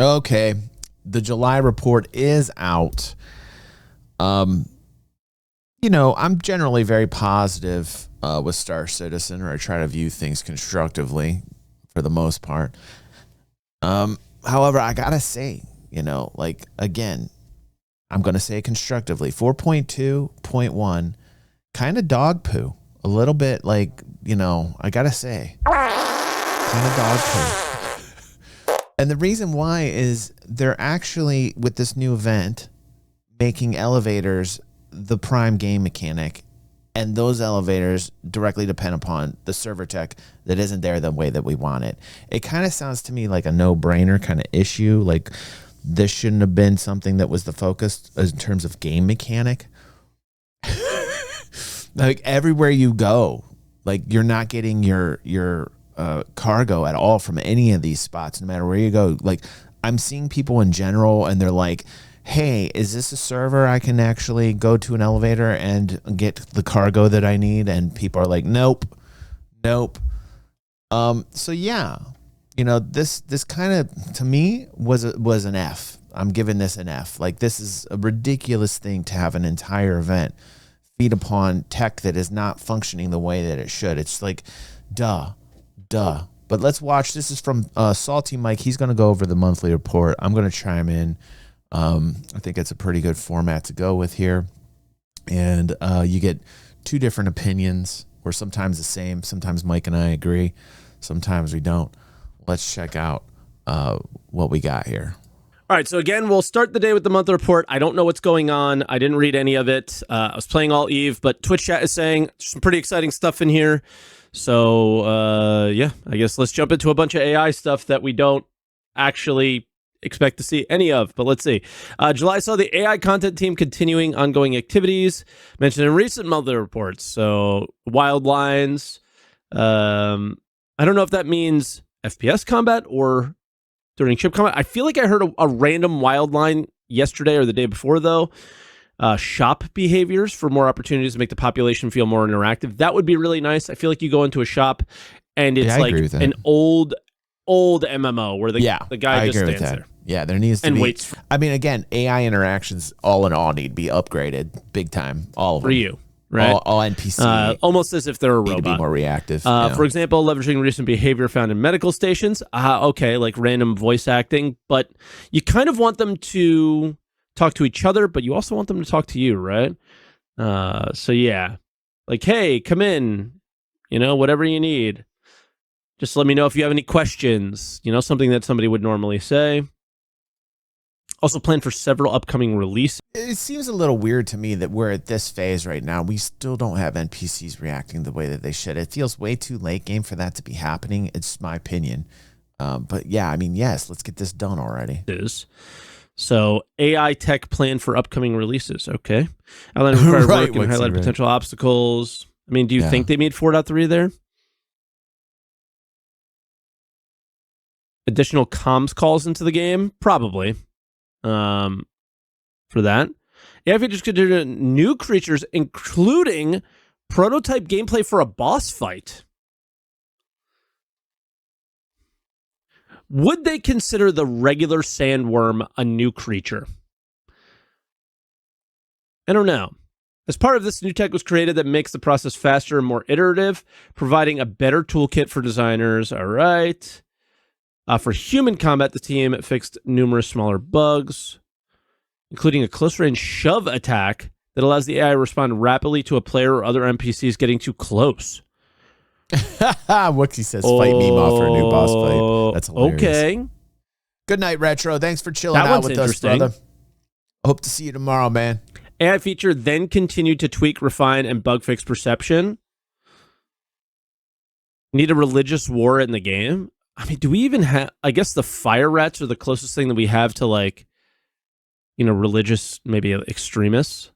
Okay, the July report is out. I'm generally very positive with Star Citizen, or I try to view things constructively for the most part. However, I gotta say, again, I'm gonna say constructively. 4.2.1, kind of dog poo. A little bit I gotta say, kind of dog poo. And the reason why is they're actually, with this new event, making elevators the prime game mechanic, and those elevators directly depend upon the server tech that isn't there the way that we want it. It kind of sounds to me like a no-brainer kind of issue. Like, this shouldn't have been something that was the focus in terms of game mechanic. Like, everywhere you go, like, you're not getting your cargo at all from any of these spots, no matter where you go. Like, I'm seeing people in general, and they're like, hey, is this a server I can actually go to an elevator and get the cargo that I need? And people are like, nope. So yeah, this kind of, to me, was an F. I'm giving this an F. Like, this is a ridiculous thing to have an entire event feed upon tech that is not functioning the way that it should. It's like, duh. But let's watch. This is from SaltEMike. He's going to go over the monthly report. I'm going to chime in. I think it's a pretty good format to go with here. And you get two different opinions, or sometimes the same. Sometimes Mike and I agree. Sometimes we don't. Let's check out what we got here. All right, so again, we'll start the day with the monthly report. I don't know what's going on. I didn't read any of it. I was playing all Eve, but Twitch chat is saying some pretty exciting stuff in here. So, yeah, I guess let's jump into a bunch of AI stuff that we don't actually expect to see any of, but let's see. July saw the AI content team continuing ongoing activities mentioned in recent monthly reports. So, wild lines. I don't know if that means FPS combat or during ship combat. I feel like I heard a random wild line yesterday or the day before, though. Shop behaviors for more opportunities to make the population feel more interactive. That would be really nice. I feel like you go into a shop and it's like an old MMO where the guy just stands there. Yeah, there needs to and be. Waits I mean, again, AI interactions, all in all, need to be upgraded big time. All of them. For you, right? All NPC. Almost as if they're a need robot. to be more reactive. For example, leveraging recent behavior found in medical stations. Okay, like random voice acting, but you kind of want them to talk to each other, but you also want them to talk to you, right? So yeah, like, hey, come in, whatever you need. Just let me know if you have any questions, something that somebody would normally say. Also plan for several upcoming releases. It seems a little weird to me that we're at this phase right now. We still don't have NPCs reacting the way that they should. It feels way too late game for that to be happening. It's my opinion. But yeah, I mean, yes, let's get this done already. So AI tech plan for upcoming releases. Okay. Outline required work and highlight potential obstacles. I mean, do you think they made 4.3 there? Additional comms calls into the game? Probably. For that. AI features could do new creatures, including prototype gameplay for a boss fight. Would they consider the regular sandworm a new creature? I don't know. As part of this, new tech was created that makes the process faster and more iterative, providing a better toolkit for designers. All right. For human combat, the team fixed numerous smaller bugs, including a close-range shove attack that allows the AI to respond rapidly to a player or other NPCs getting too close. Wooksy says, fight Mima for a new boss fight. That's hilarious. Okay. Good night, Retro. Thanks for chilling out with us, brother. Hope to see you tomorrow, man. AI feature then continued to tweak, refine, and bug fix perception. Need a religious war in the game? I mean, do we even have... I guess the fire rats are the closest thing that we have to, like, religious, maybe extremists.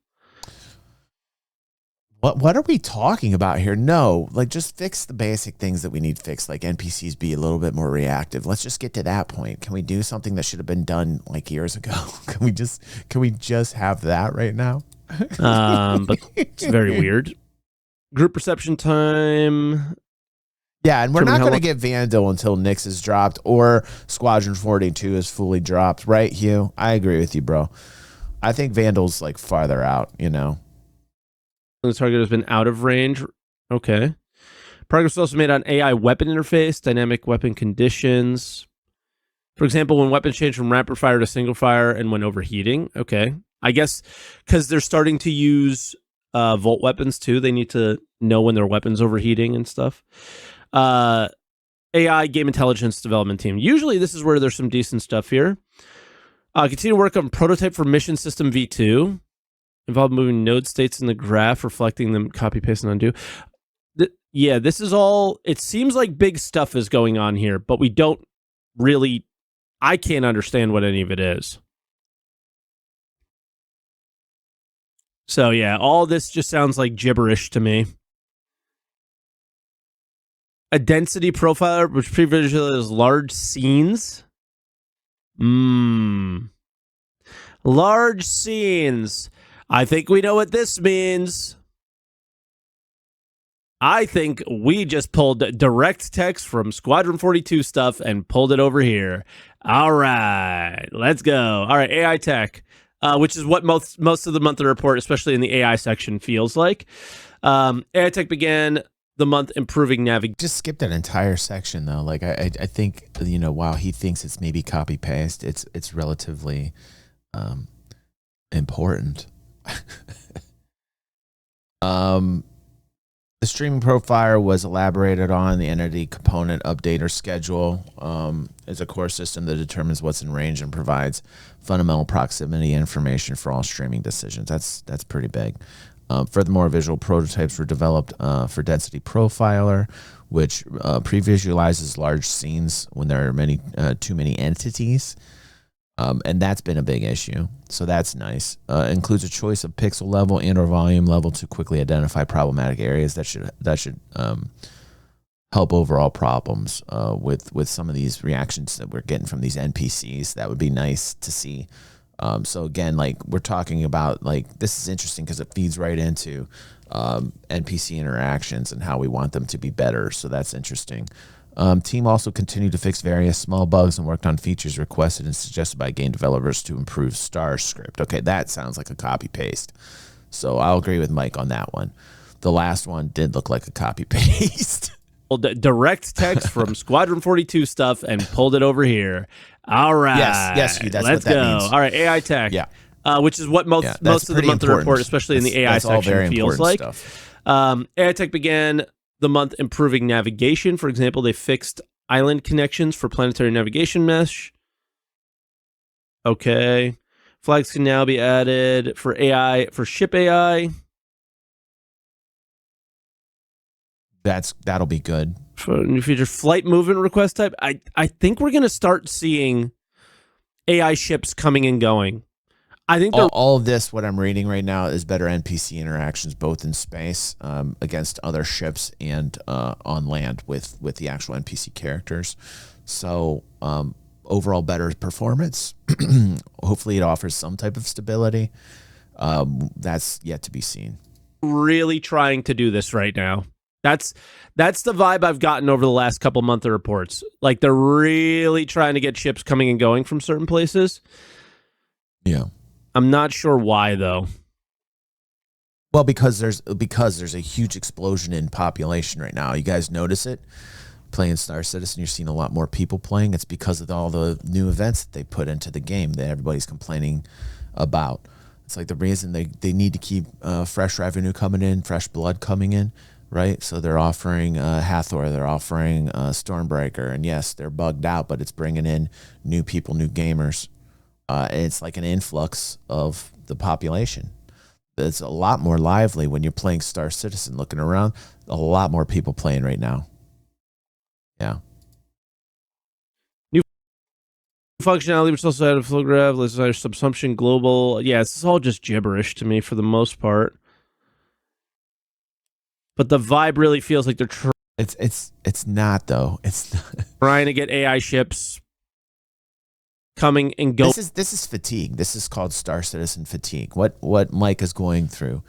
What are we talking about here? No, like, just fix the basic things that we need fixed, like NPCs be a little bit more reactive. Let's just get to that point. Can we do something that should have been done like years ago? Can we just have that right now? But it's very weird. Group perception time. Yeah, and we're not going to get Vandal until Nyx is dropped or Squadron 42 is fully dropped, right, Hugh? I agree with you, bro. I think Vandal's like farther out, you know. The target has been out of range. Okay. Progress was also made on AI weapon interface, dynamic weapon conditions. For example, when weapons change from rapid fire to single fire and when overheating. Okay. I guess because they're starting to use volt weapons too. They need to know when their weapon's overheating and stuff. AI game intelligence development team. Usually this is where there's some decent stuff here. Continue to work on prototype for mission system V2. Involve moving node states in the graph, reflecting them, copy, paste, and undo. Yeah, this is all, it seems like big stuff is going on here, but we don't really, I can't understand what any of it is. So yeah, all this just sounds like gibberish to me. A density profiler, which pre-visualizes large scenes. Large scenes. I think we know what this means. I think we just pulled direct text from Squadron 42 stuff and pulled it over here. All right, let's go. All right, AI tech, which is what most of the monthly report, especially in the AI section, feels like. AI tech began the month improving navigation. Just skip that entire section though. Like I think, you know, while he thinks it's maybe copy paste, it's relatively important. The streaming profiler was elaborated on. The entity component updater schedule is a core system that determines what's in range and provides fundamental proximity information for all streaming decisions. That's pretty big. Furthermore, visual prototypes were developed for density profiler, which pre-visualizes large scenes when there are too many entities. And that's been a big issue. So that's nice. Includes a choice of pixel level and or volume level to quickly identify problematic areas. That should help overall problems with some of these reactions that we're getting from these NPCs. That would be nice to see. So again, like we're talking about, like this is interesting because it feeds right into NPC interactions and how we want them to be better. So that's interesting. Team also continued to fix various small bugs and worked on features requested and suggested by game developers to improve Star script. Okay, that sounds like a copy paste. So I'll agree with Mike on that one. The last one did look like a copy paste. Direct text from Squadron 42 stuff and pulled it over here. All right. Yes, that's let's what that go. means. All right, AI tech. Yeah. Which is what most of the monthly report, especially in the AI section, feels like. AI tech began the month improving navigation. For example, they fixed island connections for planetary navigation mesh. Okay. Flags can now be added for AI, for ship AI. That'll be good. For new feature, flight movement request type. I think we're going to start seeing AI ships coming and going. I think all of this, what I'm reading right now, is better NPC interactions, both in space against other ships and on land with the actual NPC characters. So overall better performance. Hopefully it offers some type of stability. That's yet to be seen. Really trying to do this right now. That's the vibe I've gotten over the last couple monthly reports. Like they're really trying to get ships coming and going from certain places. Yeah. I'm not sure why though. Well, because there's a huge explosion in population right now. You guys notice it? Playing Star Citizen, you're seeing a lot more people playing. It's because of all the new events that they put into the game that everybody's complaining about. It's like the reason they need to keep fresh revenue coming in, fresh blood coming in, right? So they're offering Hathor, they're offering Stormbreaker, and yes, they're bugged out, but it's bringing in new people, new gamers. It's like an influx of the population. It's a lot more lively when you're playing Star Citizen. Looking around, a lot more people playing right now. Yeah. New functionality, which also had a flow graph, subsumption, global. Yeah, it's all just gibberish to me for the most part. But the vibe really feels like they're it's not though. It's not. Trying to get AI ships coming and go. This is fatigue. This is called Star Citizen fatigue. What Mike is going through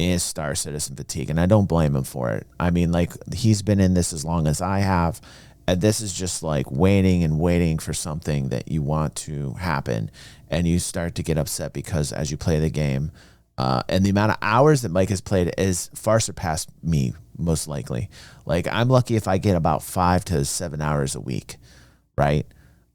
is Star Citizen fatigue, and I don't blame him for it. I mean, like, he's been in this as long as I have, and this is just like waiting and waiting for something that you want to happen, and you start to get upset because as you play the game, and the amount of hours that Mike has played is far surpassed me, most likely. Like, I'm lucky if I get about 5 to 7 hours a week, right?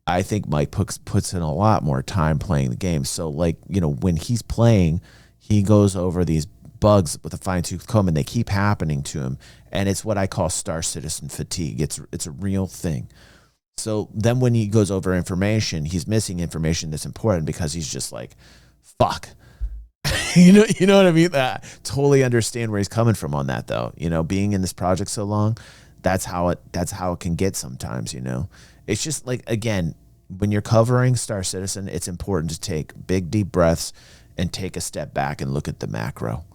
I think Mike puts in a lot more time playing the game. So, like, you know, when he's playing, he goes over these bugs with a fine-tooth comb, and they keep happening to him. And it's what I call Star Citizen fatigue. It's a real thing. So then when he goes over information, he's missing information that's important because he's just like, fuck. you know what I mean? I totally understand where he's coming from on that, though. You know, being in this project so long, that's how it can get sometimes, you know. It's just like, again, when you're covering Star Citizen, it's important to take big, deep breaths and take a step back and look at the macro.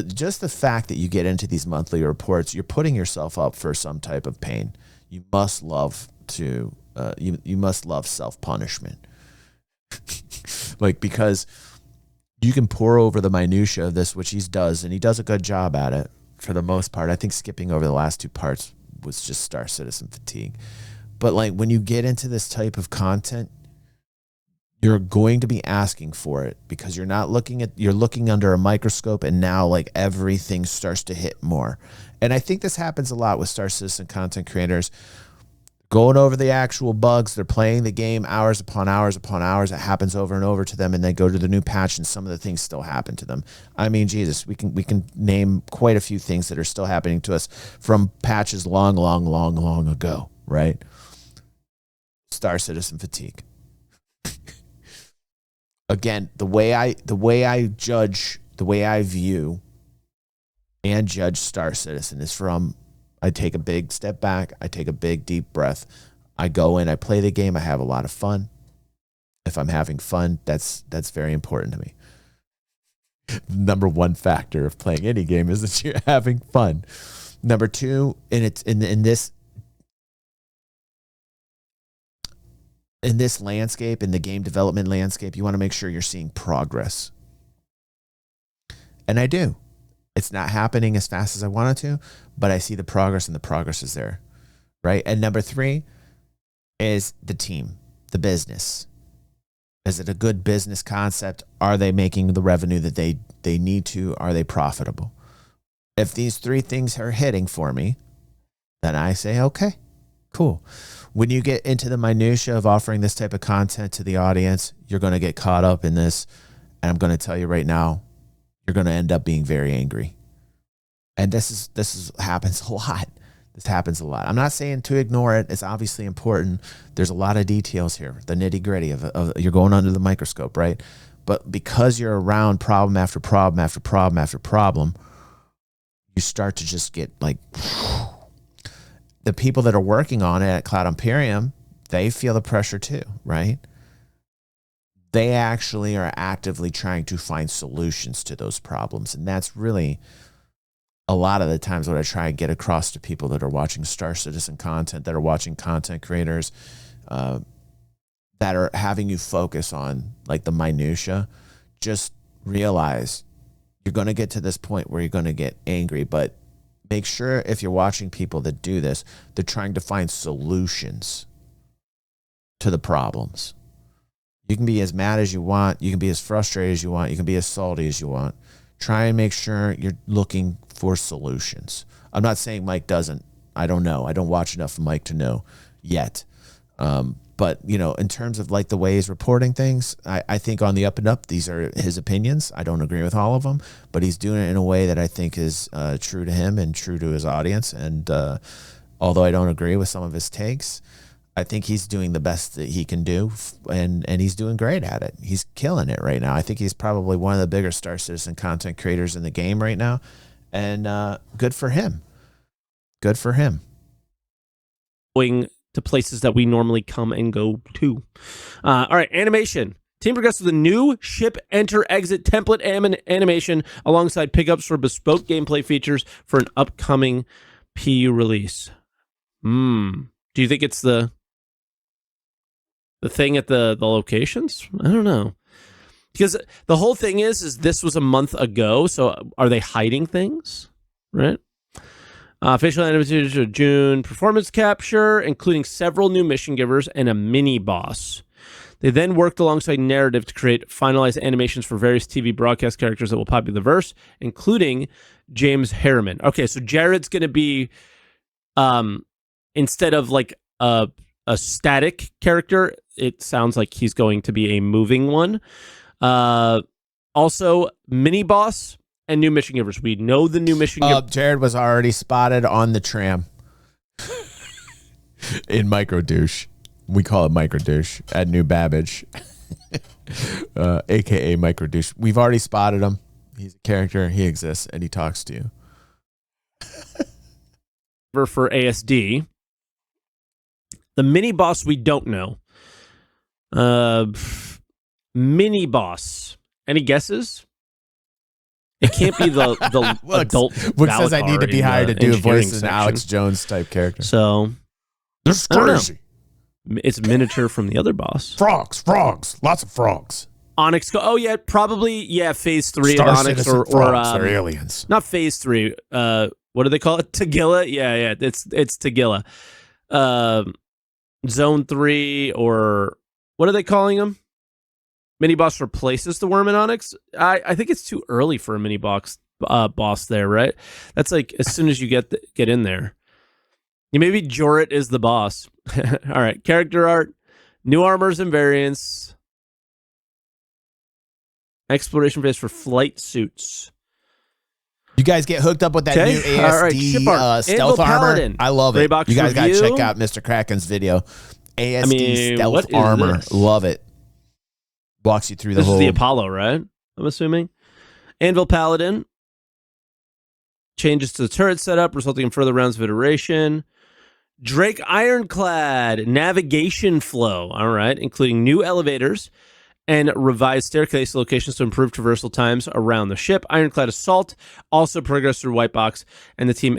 Just the fact that you get into these monthly reports, you're putting yourself up for some type of pain. You must love to, you must love self-punishment. Like, because you can pour over the minutia of this, which he does, and he does a good job at it for the most part. I think skipping over the last 2 parts was just Star Citizen fatigue. But like, when you get into this type of content, you're going to be asking for it because you're looking under a microscope, and now like everything starts to hit more. And I think this happens a lot with Star Citizen content creators going over the actual bugs. They're playing the game hours upon hours upon hours. It happens over and over to them, and they go to the new patch, and some of the things still happen to them. I mean, Jesus, we can name quite a few things that are still happening to us from patches long ago, right? Star Citizen fatigue. Again, the way I view and judge Star Citizen is from, I take a big step back, I take a big deep breath, I go in, I play the game, I have a lot of fun. If I'm having fun, that's very important to me. Number 1 factor of playing any game is that you're having fun. Number 2, and it's in this landscape, in the game development landscape, you want to make sure you're seeing progress. And I do. It's not happening as fast as I want it to, but I see the progress, and the progress is there, right? And number 3 is the team, the business. Is it a good business concept? Are they making the revenue that they need to? Are they profitable? If these 3 things are hitting for me, then I say, okay, cool. When you get into the minutia of offering this type of content to the audience, you're going to get caught up in this. And I'm going to tell you right now, you're going to end up being very angry. And this happens a lot. This happens a lot. I'm not saying to ignore it. It's obviously important. There's a lot of details here, the nitty gritty of you're going under the microscope, right? But because you're around problem after problem after problem after problem, you start to just get like, the people that are working on it at Cloud Imperium, they feel the pressure too, right? They actually are actively trying to find solutions to those problems. And that's really a lot of the times what I try and get across to people that are watching Star Citizen content, that are watching content creators, that are having you focus on like the minutia. Just realize you're going to get to this point where you're going to get angry, but make sure if you're watching people that do this, they're trying to find solutions to the problems. You can be as mad as you want. You can be as frustrated as you want. You can be as salty as you want. Try and make sure you're looking for solutions. I'm not saying Mike doesn't. I don't know. I don't watch enough of Mike to know yet. But, you know, in terms of like the way he's reporting things, I think on the up and up, these are his opinions. I don't agree with all of them, but he's doing it in a way that I think is true to him and true to his audience. And although I don't agree with some of his takes, I think he's doing the best that he can do, and he's doing great at it. He's killing it right now. I think he's probably one of the bigger Star Citizen content creators in the game right now, and good for him. Good for him. Going to places that we normally come and go to. All right, animation. Team progressed with a new ship enter exit template animation alongside pickups for bespoke gameplay features for an upcoming PU release. Do you think it's the thing at the locations? I don't know. Because the whole thing is this was a month ago, so are they hiding things? Right? Facial animation of June, performance capture, including several new mission givers and a mini boss. They then worked alongside narrative to create finalized animations for various TV broadcast characters that will populate the verse, including James Harriman. Okay, so Jared's going to be, instead of like a static character, it sounds like he's going to be a moving one. Also, mini boss and new mission givers. We know the new mission givers. Jared was already spotted on the tram in Micro Douche. We call it Micro Douche at New Babbage, a.k.a. Micro Douche. We've already spotted him. He's a character. He exists, and he talks to you. For ASD. The mini boss we don't know. Mini boss. Any guesses? It can't be the adult. Which says I need to be hired to do a voice as an Alex Jones type character. So this is crazy. It's miniature from the other boss. Frogs, lots of frogs. Onyx. Oh yeah, probably phase 3 Star of Onyx or they're aliens. Not phase 3. What do they call it? Tagilla. Yeah. It's Tagilla. Zone 3 or what are they calling them? Mini boss replaces the worm in Onyx. I think it's too early for a mini boss there, right? That's like as soon as you get in there. Maybe Jorrit is the boss. All right, character art, new armors and variants, exploration phase for flight suits. You guys get hooked up with that new ASD stealth armor. Paladin. I love it. You guys got to check out Mr. Kraken's video. ASD stealth armor. This? Love it. Walks you through the whole... This is the Apollo, right? I'm assuming. Anvil Paladin. Changes to the turret setup, resulting in further rounds of iteration. Drake Ironclad. Navigation flow. All right. Including new elevators and revised staircase locations to improve traversal times around the ship. Ironclad Assault also progressed through White Box, and the team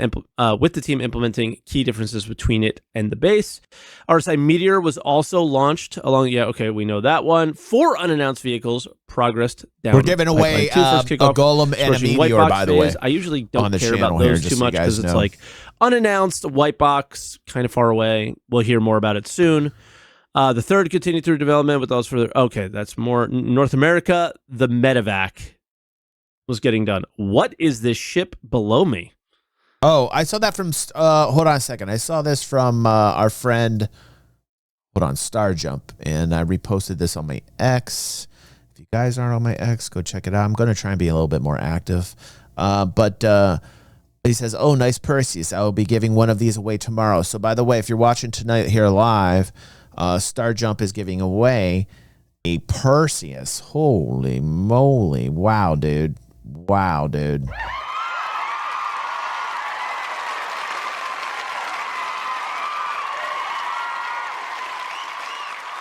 with the team implementing key differences between it and the base. RSI Meteor was also launched along. Yeah, okay, we know that one. 4 unannounced vehicles progressed down. We're giving away a Golem and a Meteor, by the way. I usually don't care about those too much because it's like unannounced, White Box, kind of far away. We'll hear more about it soon. The third continued through development with those further. Okay, that's more North America. The Medevac was getting done. What is this ship below me? Oh, I saw that from. Hold on a second. I saw this from our friend. Hold on, Star Jump, and I reposted this on my X. If you guys aren't on my X, go check it out. I'm going to try and be a little bit more active. But he says, "Oh, nice Perseus. I will be giving one of these away tomorrow." So, by the way, if you're watching tonight here live. Star Jump is giving away a Perseus. Holy moly. Wow, dude.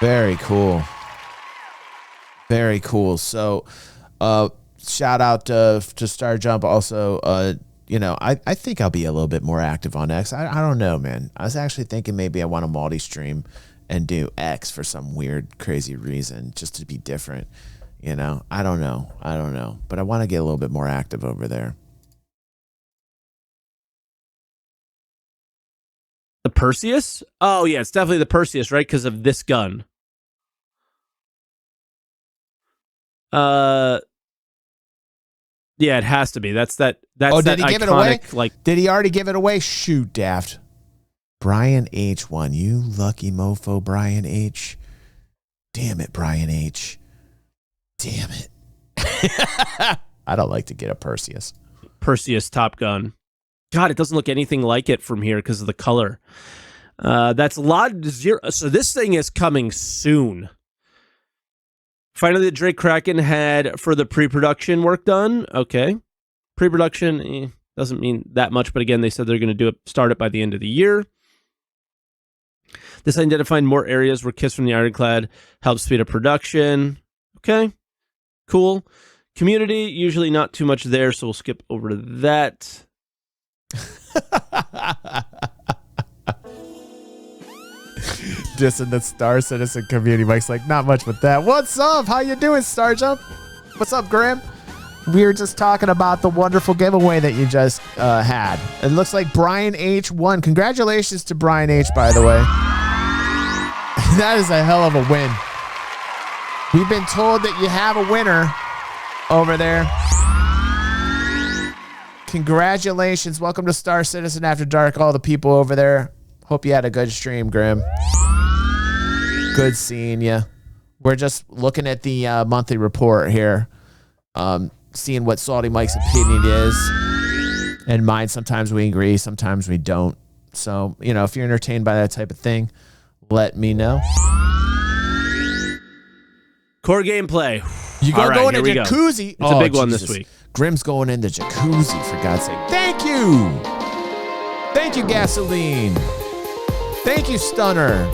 Very cool. So, shout out to Star Jump. Also, I think I'll be a little bit more active on X. I don't know, man. I was actually thinking maybe I want a multi-stream and do X for some weird, crazy reason, just to be different. I don't know. But I want to get a little bit more active over there. The Perseus? Oh, yeah, it's definitely the Perseus, right? Because of this gun. Yeah, it has to be. That's did he give it away? Did he already give it away? Shoot, Daft. Brian H. won. You lucky mofo, Brian H. Damn it, Brian H. Damn it. I don't like to get a Perseus. Perseus Top Gun. God, it doesn't look anything like it from here because of the color. That's Lot Zero. So this thing is coming soon. Finally, the Drake Kraken had further pre-production work done. Okay. Pre-production doesn't mean that much, but again, they said they're going to start it by the end of the year. This identified more areas where Kiss from the Ironclad helps speed up production. Okay, cool. Community, usually not too much there, so we'll skip over to that. Dissing the Star Citizen community. Mike's like, not much with that. What's up? How you doing, Star Jump? What's up, Grim? We were just talking about the wonderful giveaway that you just had. It looks like Brian H won. Congratulations to Brian H, by the way. That is a hell of a win. We've been told that you have a winner over there. Congratulations. Welcome to Star Citizen After Dark, all the people over there. Hope you had a good stream, Grim. Good seeing you. We're just looking at the monthly report here, seeing what SaltEMike's opinion is. And mine, sometimes we agree, sometimes we don't. So, you know, if you're entertained by that type of thing, let me know. Core gameplay. You got going in jacuzzi. It's a big one this week. Grim's going in the jacuzzi, for God's sake. Thank you. Thank you, Gasoline. Thank you, Stunner.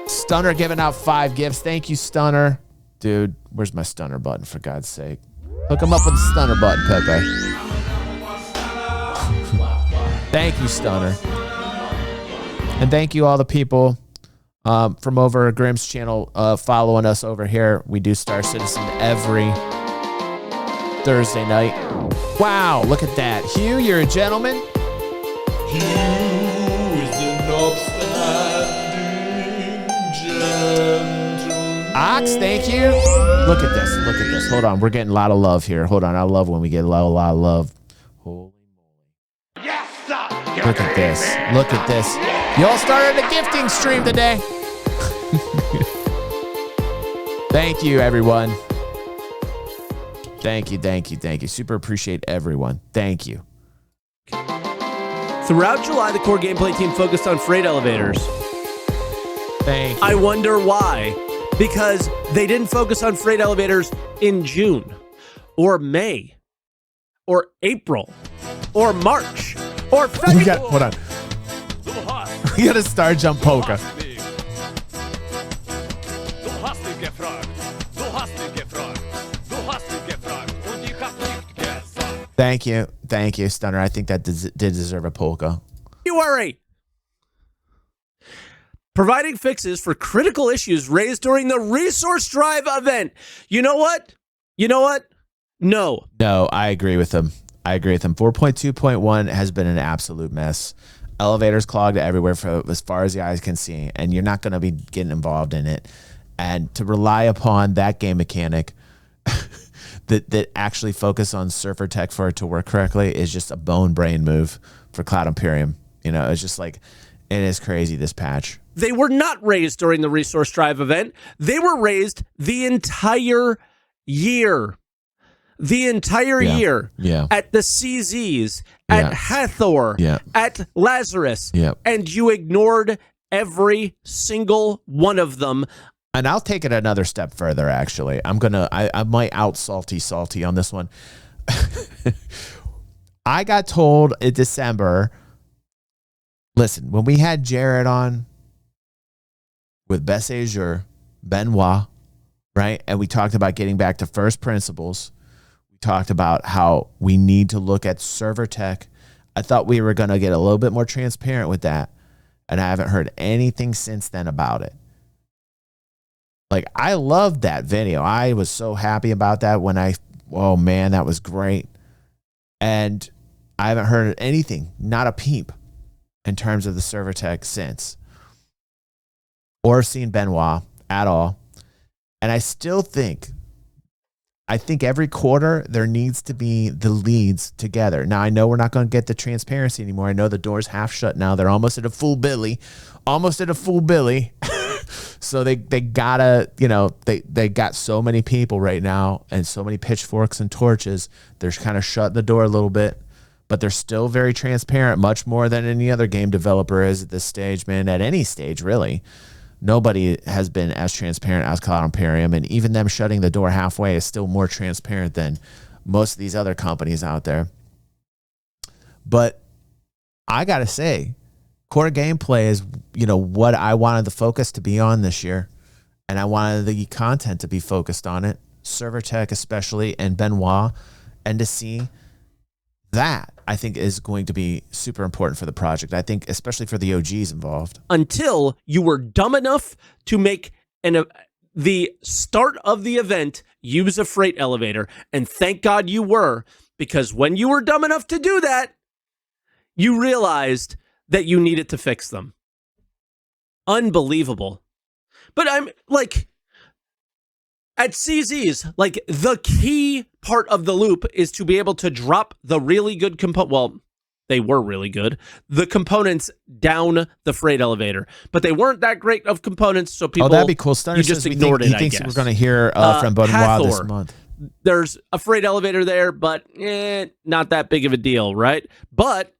Stunner giving out 5 gifts. Thank you, Stunner. Dude, where's my Stunner button, for God's sake? Hook him up with the Stunner button, Pepe. Thank you, Stunner. And thank you, all the people from over Grim's channel following us over here. We do Star Citizen every Thursday night. Wow, look at that. Hugh, you're a gentleman. Hugh is an upstanding gentleman. Ox, thank you. Look at this. Look at this. Hold on. We're getting a lot of love here. Hold on. I love when we get a lot of love. Holy moly. Yes, sir. Look at this. Look at this. Y'all started a gifting stream today. Thank you, everyone. Thank you, thank you, thank you. Super appreciate everyone. Thank you. Throughout July, the core gameplay team focused on freight elevators. Thank you. I wonder why. Because they didn't focus on freight elevators in June, or May, or April, or March, or February. Hold on. We got a star jump polka. Thank you. Thank you, Stunner. I think that did deserve a polka. You worry. Providing fixes for critical issues raised during the resource drive event. You know what? You know what? No. No, I agree with him. 4.2.1 has been an absolute mess. Elevators clogged everywhere for as far as the eyes can see, and you're not going to be getting involved in it. And to rely upon that game mechanic that actually focus on server tech for it to work correctly is just a bone brain move for Cloud Imperium. You know, it's just like, it is crazy, this patch. They were not raised during the resource drive event. They were raised the entire year. The entire year. Yeah. At the CZs, at Hathor, at Lazarus. Yeah. And you ignored every single one of them. And I'll take it another step further, actually. I might out salty on this one. I got told in December, listen, when we had Jared on with Bess Azure, Benoit, right? And we talked about getting back to first principles. We talked about how we need to look at server tech. I thought we were going to get a little bit more transparent with that. And I haven't heard anything since then about it. Like, I loved that video. I was so happy about that oh man, that was great. And I haven't heard anything, not a peep, in terms of the server tech since. Or seen Benoit at all. And I still think, every quarter there needs to be the leads together. Now, I know we're not going to get the transparency anymore. I know the door's half shut now. They're almost at a full Billy. So they gotta, they got so many people right now and so many pitchforks and torches. They're kind of shutting the door a little bit, but they're still very transparent, much more than any other game developer is at this stage, man, at any stage, really. Nobody has been as transparent as Cloud Imperium, and even them shutting the door halfway is still more transparent than most of these other companies out there. But I gotta say, core gameplay is, what I wanted the focus to be on this year. And I wanted the content to be focused on it. Server tech especially, and Benoit. And to see that, I think, is going to be super important for the project. I think especially for the OGs involved. Until you were dumb enough to make the start of the event, use a freight elevator. And thank God you were, because when you were dumb enough to do that, you realized that you needed to fix them. Unbelievable. But I'm like, at CZ's, like, the key part of the loop is to be able to drop the really good component. Well, they were really good. The components down the freight elevator, but they weren't that great of components. So people, that'd be cool. Stunner you just says ignored it. He thinks we're going to hear from Benoit this month. There's a freight elevator there, but not that big of a deal, right? But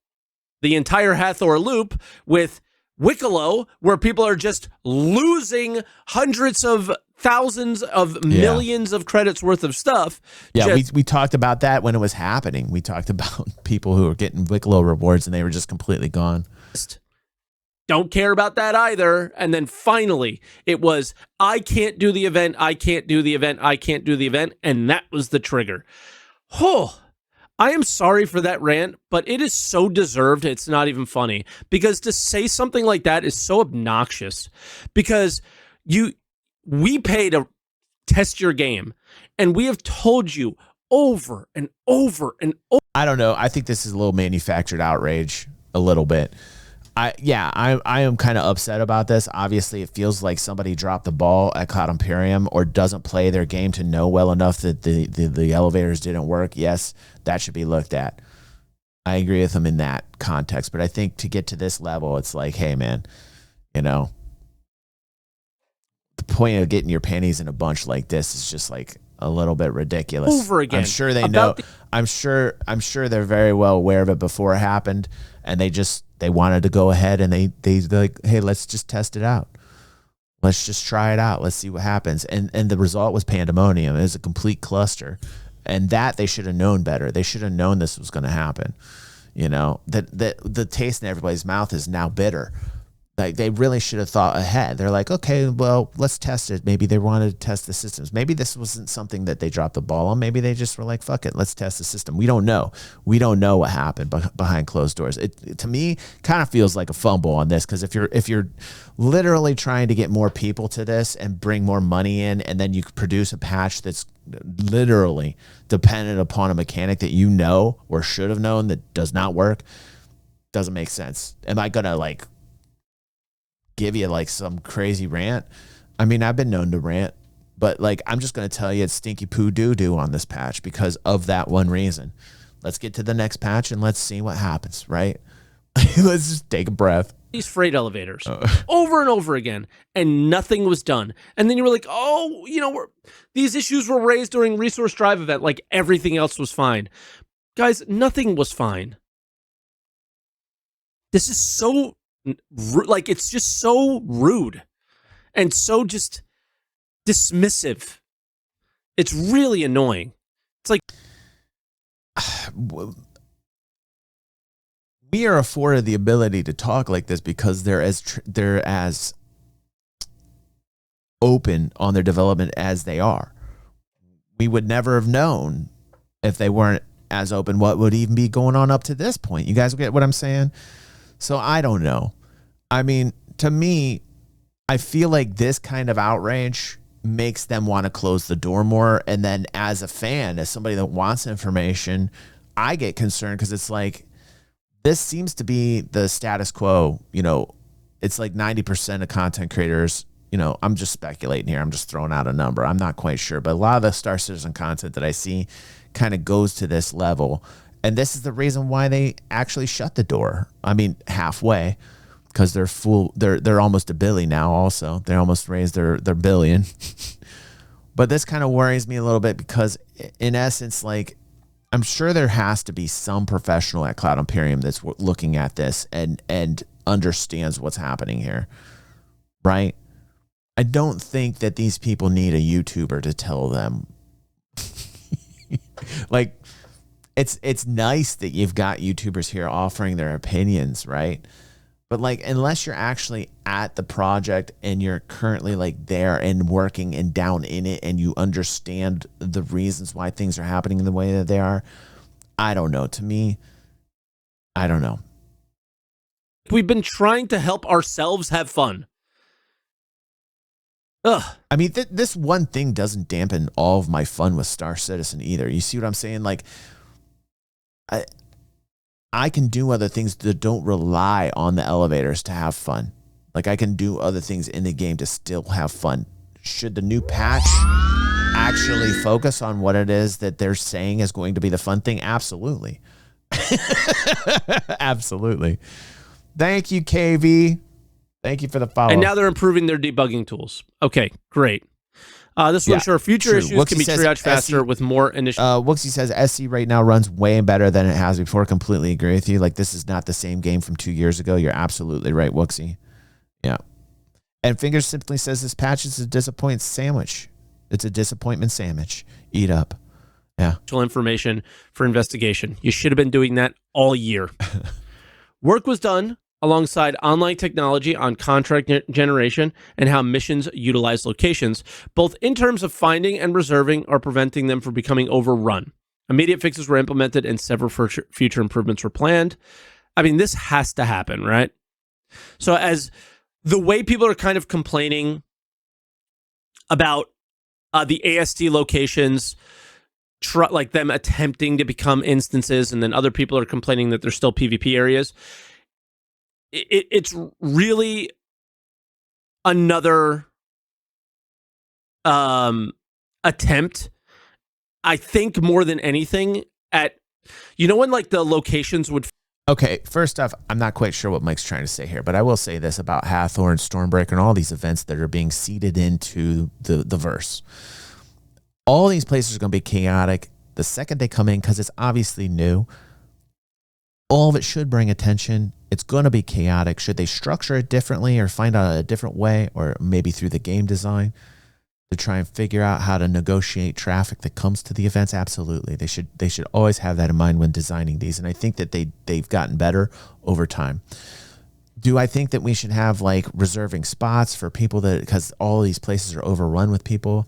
the entire Hathor loop with Wicklow, where people are just losing hundreds of thousands of millions of credits worth of stuff. Yeah, we talked about that when it was happening. We talked about people who were getting Wicklow rewards and they were just completely gone. Don't care about that either. And then finally, it was, I can't do the event, I can't do the event, I can't do the event. And that was the trigger. Oh, I am sorry for that rant, but it is so deserved, it's not even funny. Because to say something like that is so obnoxious. Because we pay to test your game, and we have told you over and over and over. I don't know. I think this is a little manufactured outrage, a little bit. I am kind of upset about this. Obviously, it feels like somebody dropped the ball at Cloud Imperium or doesn't play their game to know well enough that the elevators didn't work. Yes, that should be looked at. I agree with them in that context. But I think to get to this level, it's like, hey, man, the point of getting your panties in a bunch like this is just like a little bit ridiculous. Over again. I'm sure they know. I'm sure they're very well aware of it before it happened, and they wanted to go ahead and they're like, hey, let's just test it out. Let's just try it out. Let's see what happens. And the result was pandemonium. It was a complete cluster. And that they should have known better. They should have known this was going to happen. That the taste in everybody's mouth is now bitter. Like, they really should have thought ahead. They're like, okay, well, let's test it. Maybe they wanted to test the systems. Maybe this wasn't something that they dropped the ball on. Maybe they just were like, fuck it, let's test the system. We don't know. We don't know what happened behind closed doors. It to me kind of feels like a fumble on this, because if you're literally trying to get more people to this and bring more money in, and then you produce a patch that's literally dependent upon a mechanic that you know or should have known that does not work, doesn't make sense. Am I gonna give you some crazy rant? I mean, I've been known to rant, but I'm just going to tell you it's stinky poo doo-doo on this patch because of that one reason. Let's get to the next patch and let's see what happens, right? Let's just take a breath. These freight elevators over and over again, and nothing was done. And then you were like, oh, these issues were raised during Resource Drive event, like everything else was fine. Guys, nothing was fine. This is so it's just so rude and so just dismissive. It's really annoying. It's like, we are afforded the ability to talk like this because they're as open on their development as they are. We would never have known if they weren't as open what would even be going on up to this point. You guys get what I'm saying? So I don't know. I mean, to me, I feel like this kind of outrage makes them want to close the door more. And then as a fan, as somebody that wants information, I get concerned because it's like, this seems to be the status quo. It's like 90% of content creators, I'm just speculating here. I'm just throwing out a number. I'm not quite sure. But a lot of the Star Citizen content that I see kind of goes to this level. And this is the reason why they actually shut the door. I mean, halfway. Because they're almost a billion now. Also, they almost raised their billion. But this kind of worries me a little bit because, in essence, I'm sure there has to be some professional at Cloud Imperium that's looking at this and understands what's happening here, right? I don't think that these people need a YouTuber to tell them. It's nice that you've got YouTubers here offering their opinions, right? But unless you're actually at the project and you're currently there and working and down in it and you understand the reasons why things are happening in the way that they are, I don't know. To me, I don't know. We've been trying to help ourselves have fun. Ugh. I mean, this one thing doesn't dampen all of my fun with Star Citizen either. You see what I'm saying? Like, I can do other things that don't rely on the elevators to have fun. Like, I can do other things in the game to still have fun. Should the new patch actually focus on what it is that they're saying is going to be the fun thing? Absolutely. Absolutely. Thank you, KV. Thank you for the follow. And now they're improving their debugging tools. Okay, great. This will ensure future issues Wooksy can be triaged faster with more initial. Wooksy says SC right now runs way better than it has before. Completely agree with you. Like, this is not the same game from 2 years ago. You're absolutely right, Wooksy. Yeah. And Fingers simply says this patch is a disappointment sandwich. It's a disappointment sandwich. Eat up. Yeah. Information for investigation. You should have been doing that all year. Work was done alongside online technology on contract generation and how missions utilize locations, both in terms of finding and reserving or preventing them from becoming overrun. Immediate fixes were implemented and several future improvements were planned. I mean, this has to happen, right? So as the way people are kind of complaining about the AST locations, like them attempting to become instances, and then other people are complaining that they're still PvP areas. It's really another attempt, I think, more than anything at, when like the locations would. Okay, first off, I'm not quite sure what Mike's trying to say here, but I will say this about Hathor and Stormbreaker and all these events that are being seeded into the verse. All these places are going to be chaotic the second they come in because it's obviously new. All of it should bring attention. It's going to be chaotic. Should they structure it differently or find out a different way, or maybe through the game design to try and figure out how to negotiate traffic that comes to the events? Absolutely. They should always have that in mind when designing these. And I think that they've gotten better over time. Do I think that we should have like reserving spots for people because all these places are overrun with people?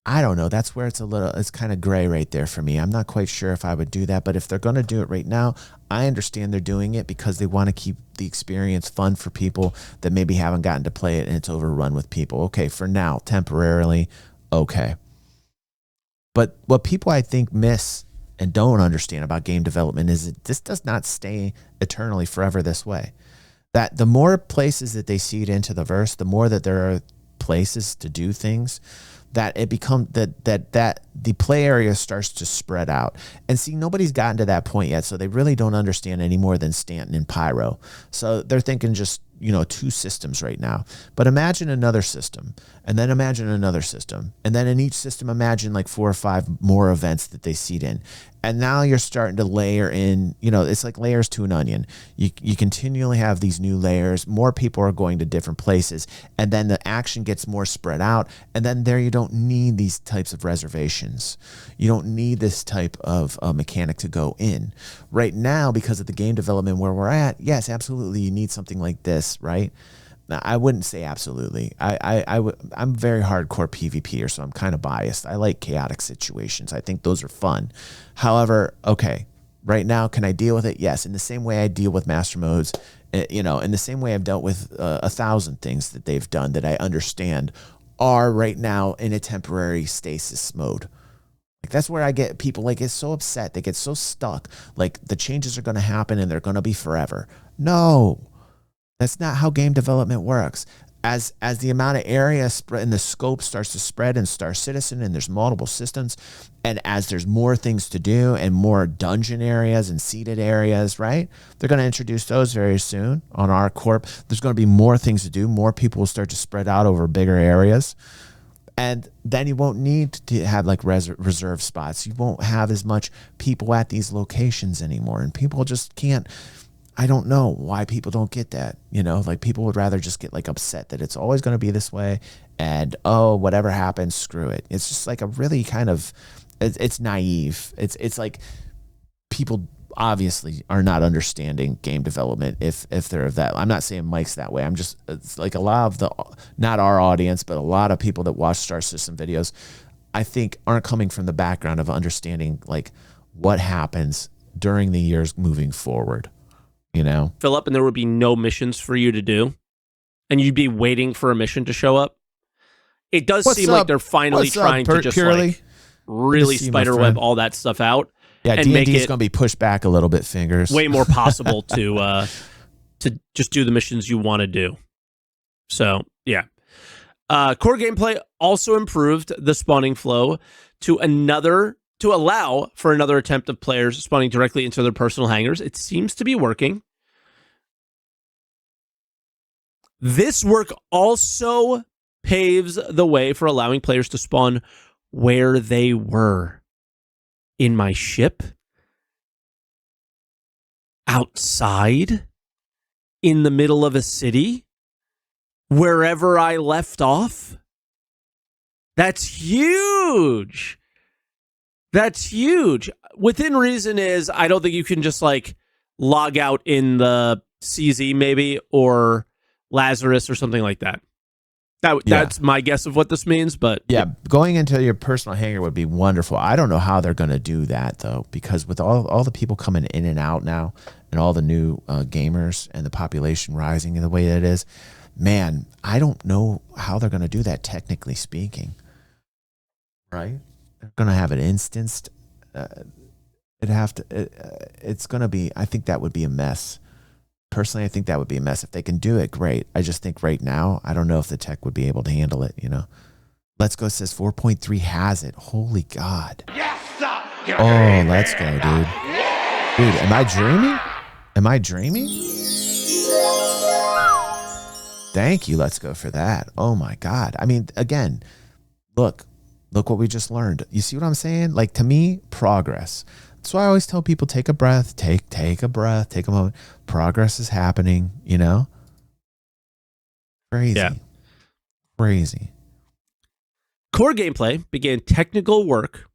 I don't know. That's where it's kind of gray right there for me. I'm not quite sure if I would do that, but if they're going to do it right now, I understand they're doing it because they want to keep the experience fun for people that maybe haven't gotten to play it and it's overrun with people. Okay, for now, temporarily, okay. But what people I think miss and don't understand about game development is that this does not stay eternally forever this way. That the more places that they seed into the verse, the more that there are places to do things, that it becomes that the play area starts to spread out. And see, nobody's gotten to that point yet, so they really don't understand any more than Stanton and Pyro. So they're thinking just, two systems right now. But imagine another system, and then imagine another system, and then in each system imagine like 4 or 5 more events that they seed in. And now you're starting to layer in, it's like layers to an onion. You continually have these new layers. More people are going to different places, and then the action gets more spread out. And then there you don't need these types of reservations. You don't need this type of mechanic to go in. Right now, because of the game development where we're at, yes, absolutely, you need something like this, right? Now, I wouldn't say absolutely. I'm very hardcore PvPer, so I'm kind of biased. I like chaotic situations. I think those are fun. However, okay, right now, can I deal with it? Yes. In the same way I deal with master modes, in the same way I've dealt with 1,000 things that they've done that I understand are right now in a temporary stasis mode. Like, that's where I get people get so upset. They get so stuck. Like, the changes are going to happen and they're going to be forever. No. That's not how game development works. As the amount of area and the scope starts to spread in Star Citizen, and there's multiple systems, and as there's more things to do and more dungeon areas and seated areas, right? They're going to introduce those very soon on our corp. There's going to be more things to do. More people will start to spread out over bigger areas. And then you won't need to have like reserve spots. You won't have as much people at these locations anymore. And people just can't. I don't know why people don't get that. Like, people would rather just get like upset that it's always going to be this way, and whatever happens, screw it. It's just like a really kind of, it's naive. It's like people obviously are not understanding game development if they're that. I'm not saying Mike's that way. It's like a lot of not our audience, but a lot of people that watch Star System videos, I think, aren't coming from the background of understanding like what happens during the years moving forward. Fill up, and there would be no missions for you to do, and you'd be waiting for a mission to show up. it does seem like they're finally trying to just like really spiderweb all that stuff out. Yeah, and D&D make is it going to be pushed back a little bit, fingers. way more possible to just do the missions you want to do. So yeah, core gameplay also improved the spawning flow to allow for another attempt of players spawning directly into their personal hangars. It seems to be working. This work also paves the way for allowing players to spawn where they were. In my ship, outside, in the middle of a city, wherever I left off. That's huge. That's huge. Within reason is I don't think you can just like log out in the CZ maybe or Lazarus or something like that. That's my guess of what this means, but yeah, going into your personal hangar would be wonderful. I don't know how they're going to do that though, because with all the people coming in and out now, and all the new gamers and the population rising in the way that it is, man, I don't know how they're going to do that technically speaking. Right? They're going to have it instanced. It's going to be. I think that would be a mess. Personally, I think that would be a mess. If they can do it, great. I just think right now, I don't know if the tech would be able to handle it, you know. Let's Go says 4.3 has it. Holy God. Yes, sir. Oh, let's go, dude. Dude, am I dreaming? Am I dreaming? Thank you, Let's Go, for that. Oh, my God. I mean, again, look what we just learned. You see what I'm saying? Like, to me, progress. That's why I always tell people, take a breath, take a breath, take a moment. Progress is happening, you know? Crazy. Yeah. Crazy. Core gameplay began technical work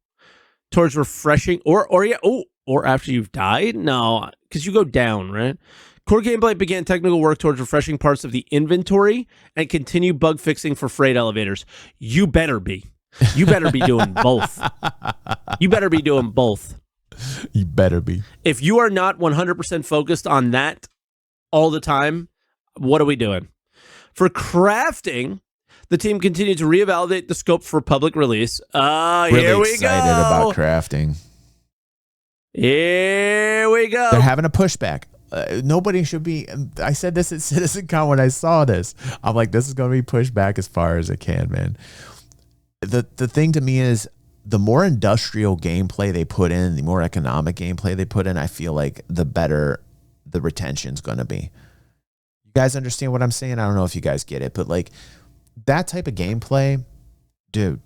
towards refreshing or after you've died? No, because you go down, right? Core gameplay began technical work towards refreshing parts of the inventory and continue bug fixing for freight elevators. You better be. You better be doing both. You better be doing both. You better be. If you are not 100% focused on that all the time, what are we doing? For crafting, the team continued to reevaluate the scope for public release. Really here we excited go. about crafting. Here we go. They're having a pushback. Nobody should be. I said this at CitizenCon when I saw this. I'm like, this is going to be pushed back as far as it can, man. The thing to me is, the more industrial gameplay they put in, the more economic gameplay they put in, I feel like the better the retention's going to be. You guys understand what I'm saying? I don't know if you guys get it, but like that type of gameplay, dude,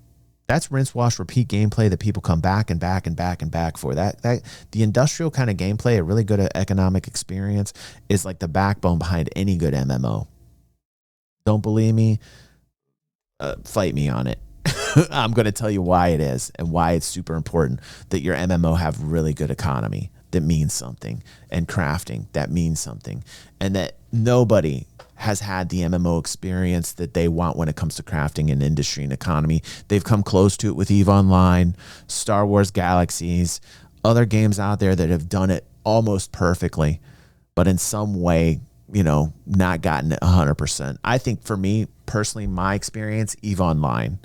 that's rinse, wash, repeat gameplay that people come back and back and back and back for. That the industrial kind of gameplay, a really good economic experience, is like the backbone behind any good MMO. Don't believe me? Fight me on it. I'm going to tell you why it is and why it's super important that your MMO have really good economy that means something, and crafting that means something, and that nobody has had the MMO experience that they want when it comes to crafting and industry and economy. They've come close to it with EVE Online, Star Wars Galaxies, other games out there that have done it almost perfectly, but in some way, you know, not gotten it 100%. I think for me personally, my experience, EVE Online,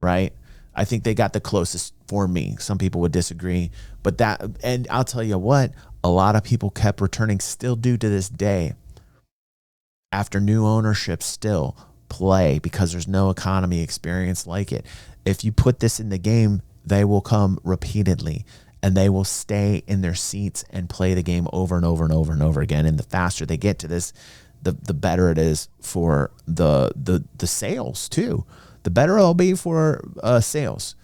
right? I think they got the closest for me. Some people would disagree, but and I'll tell you what, a lot of people kept returning, still do to this day. After new ownership, still play because there's no economy experience like it. If you put this in the game, they will come repeatedly and they will stay in their seats and play the game over and over and over and over again. And the faster they get to this, the better it is for the sales too. The better it'll be for sales.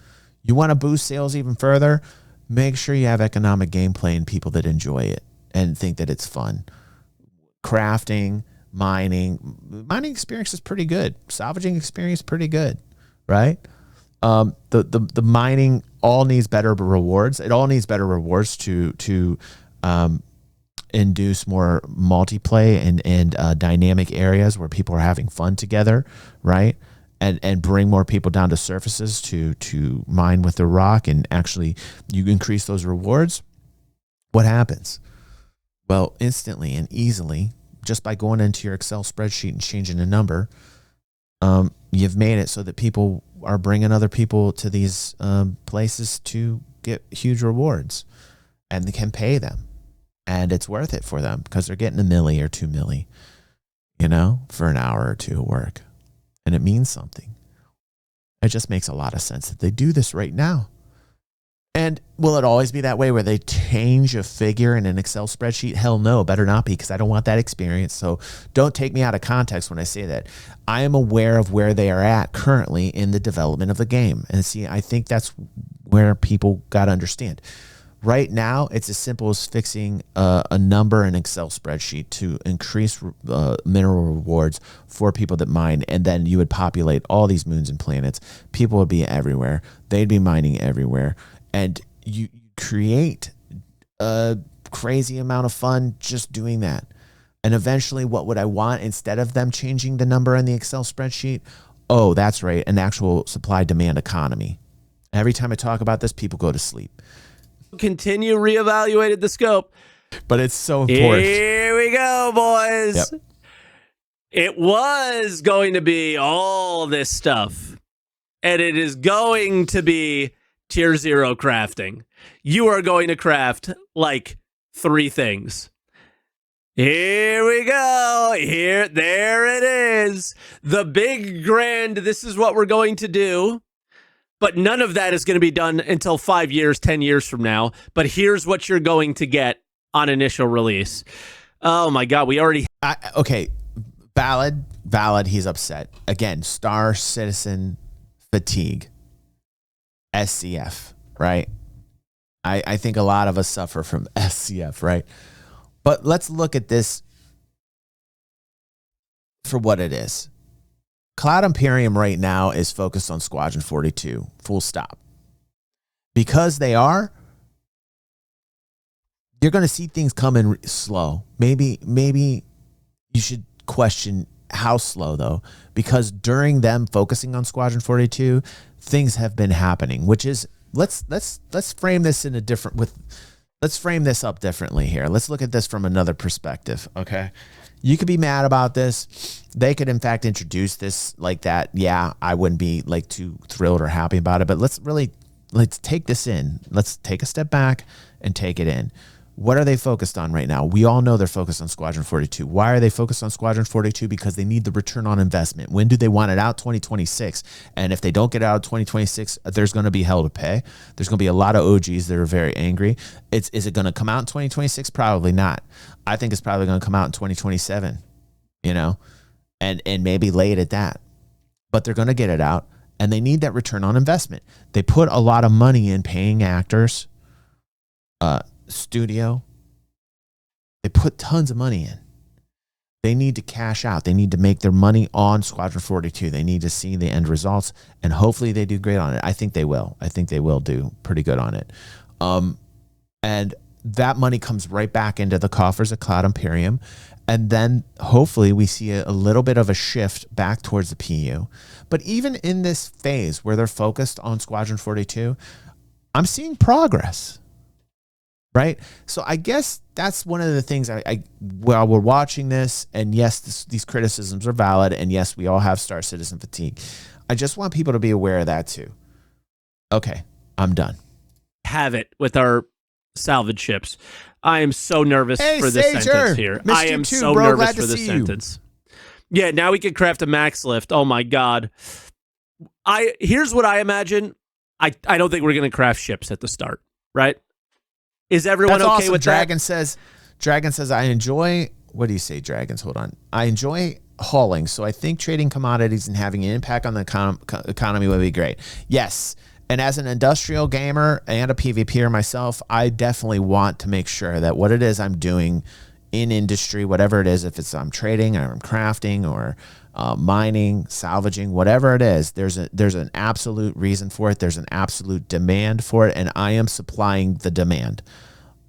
You want to boost sales even further? Make sure you have economic gameplay and people that enjoy it and think that it's fun. Crafting, mining experience is pretty good. Salvaging experience pretty good, right? The mining all needs better rewards. It all needs better rewards to induce more multiplayer and dynamic areas where people are having fun together, right? And bring more people down to surfaces to mine with the rock, and actually you increase those rewards. What happens? Well, instantly and easily, just by going into your Excel spreadsheet and changing a number, you've made it so that people are bringing other people to these places to get huge rewards, and they can pay them, and it's worth it for them because they're getting $1 milli or $2 milli, for an hour or two of work, and it means something. It just makes a lot of sense that they do this right now. And will it always be that way where they change a figure in an Excel spreadsheet? Hell no, better not be, because I don't want that experience. So don't take me out of context when I say that. I am aware of where they are at currently in the development of the game. And see, I think that's where people got to understand. Right now, it's as simple as fixing a number in an Excel spreadsheet to increase mineral rewards for people that mine, and then you would populate all these moons and planets. People would be everywhere. They'd be mining everywhere. And you create a crazy amount of fun just doing that. And eventually, what would I want instead of them changing the number in the Excel spreadsheet? Oh, that's right, an actual supply-demand economy. Every time I talk about this, people go to sleep. Continue reevaluated the scope. But it's so important. Here we go, boys. Yep. It was going to be all this stuff. And it is going to be Tier 0 crafting. You are going to craft like 3 things. Here we go. There it is. The big grand, this is what we're going to do. But none of that is going to be done until 5 years, 10 years from now. But here's what you're going to get on initial release. Oh my God, we already... Okay, valid, he's upset. Again, Star Citizen fatigue. SCF, right? I think a lot of us suffer from SCF, right? But let's look at this for what it is. Cloud Imperium right now is focused on Squadron 42, full stop. Because they are, you're going to see things coming slow. Maybe you should question how slow, though, because during them focusing on Squadron 42, things have been happening, which is let's frame this in a different let's frame this up differently here. Let's look at this from another perspective. Okay, you could be mad about this. They could in fact introduce this like that. Yeah, I wouldn't be like too thrilled or happy about it, but let's take this in. Let's take a step back and take it in. What are they focused on right now? We all know they're focused on Squadron 42. Why are they focused on Squadron 42? Because they need the return on investment. When do they want it out? 2026. And if they don't get it out 2026, there's going to be hell to pay. There's going to be a lot of OGs that are very angry. Is it going to come out in 2026? Probably not. I think it's probably going to come out in 2027, and maybe late at that. But they're going to get it out, and they need that return on investment. They put a lot of money in paying actors, studio. They put tons of money in. They need to cash out. They need to make their money on Squadron 42. They need to see the end results, and hopefully they do great on it. I think they will. I think they will do pretty good on it. And that money comes right back into the coffers of Cloud Imperium, and then hopefully we see a little bit of a shift back towards the PU. But even in this phase where they're focused on Squadron 42, I'm seeing progress. Right? So I guess that's one of the things while we're watching this, and yes, these criticisms are valid, and yes, we all have Star Citizen fatigue. I just want people to be aware of that too. Okay, I'm done. Have it with our salvage ships. I am so nervous for this sentence here. I am so nervous for this sentence. Yeah, now we can craft a max lift. Oh my God. Here's what I imagine. I don't think we're going to craft ships at the start, right? Is everyone That's okay awesome. with Dragon that? Dragon says, I enjoy, what do you say, Dragons? Hold on. I enjoy hauling, so I think trading commodities and having an impact on the economy would be great. Yes, and as an industrial gamer and a PvPer myself, I definitely want to make sure that what it is I'm doing in industry, whatever it is, if it's I'm trading or I'm crafting or mining, salvaging, whatever it is, there's an absolute reason for it. There's an absolute demand for it, and I am supplying the demand.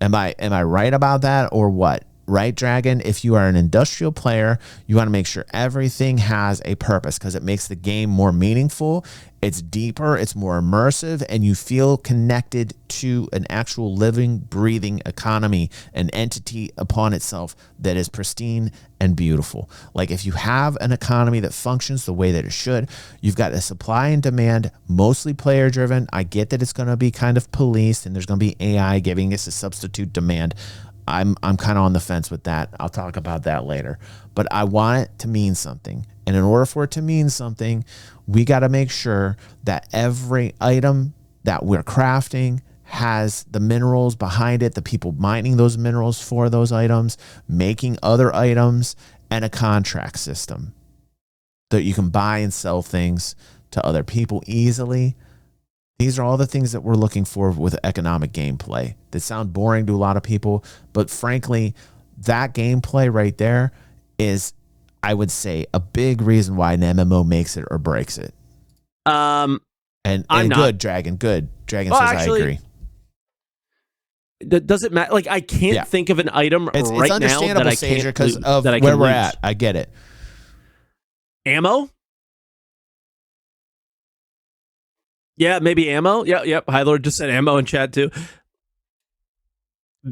Am I right about that, or what? right, Dragon? If you are an industrial player, you want to make sure everything has a purpose because it makes the game more meaningful. It's deeper, it's more immersive, and you feel connected to an actual living, breathing economy, an entity upon itself that is pristine and beautiful. Like if you have an economy that functions the way that it should, you've got a supply and demand, mostly player driven. I get that it's going to be kind of policed and there's going to be AI giving us a substitute demand. I'm kind of on the fence with that. I'll talk about that later. But I want it to mean something. And in order for it to mean something, we got to make sure that every item that we're crafting has the minerals behind it, the people mining those minerals for those items, making other items, and a contract system that you can buy and sell things to other people easily. These are all the things that we're looking for with economic gameplay. That sound boring to a lot of people, but frankly, that gameplay right there is, I would say, a big reason why an MMO makes it or breaks it. And good, Dragon. Good. Dragon says actually, I agree. Does it matter? Like I can't think of an item it's right understandable, now that I Sager, can't because of that I where we're lose. at. I get it. Ammo? Yeah, maybe ammo. Yep. High Lord just said ammo in chat too.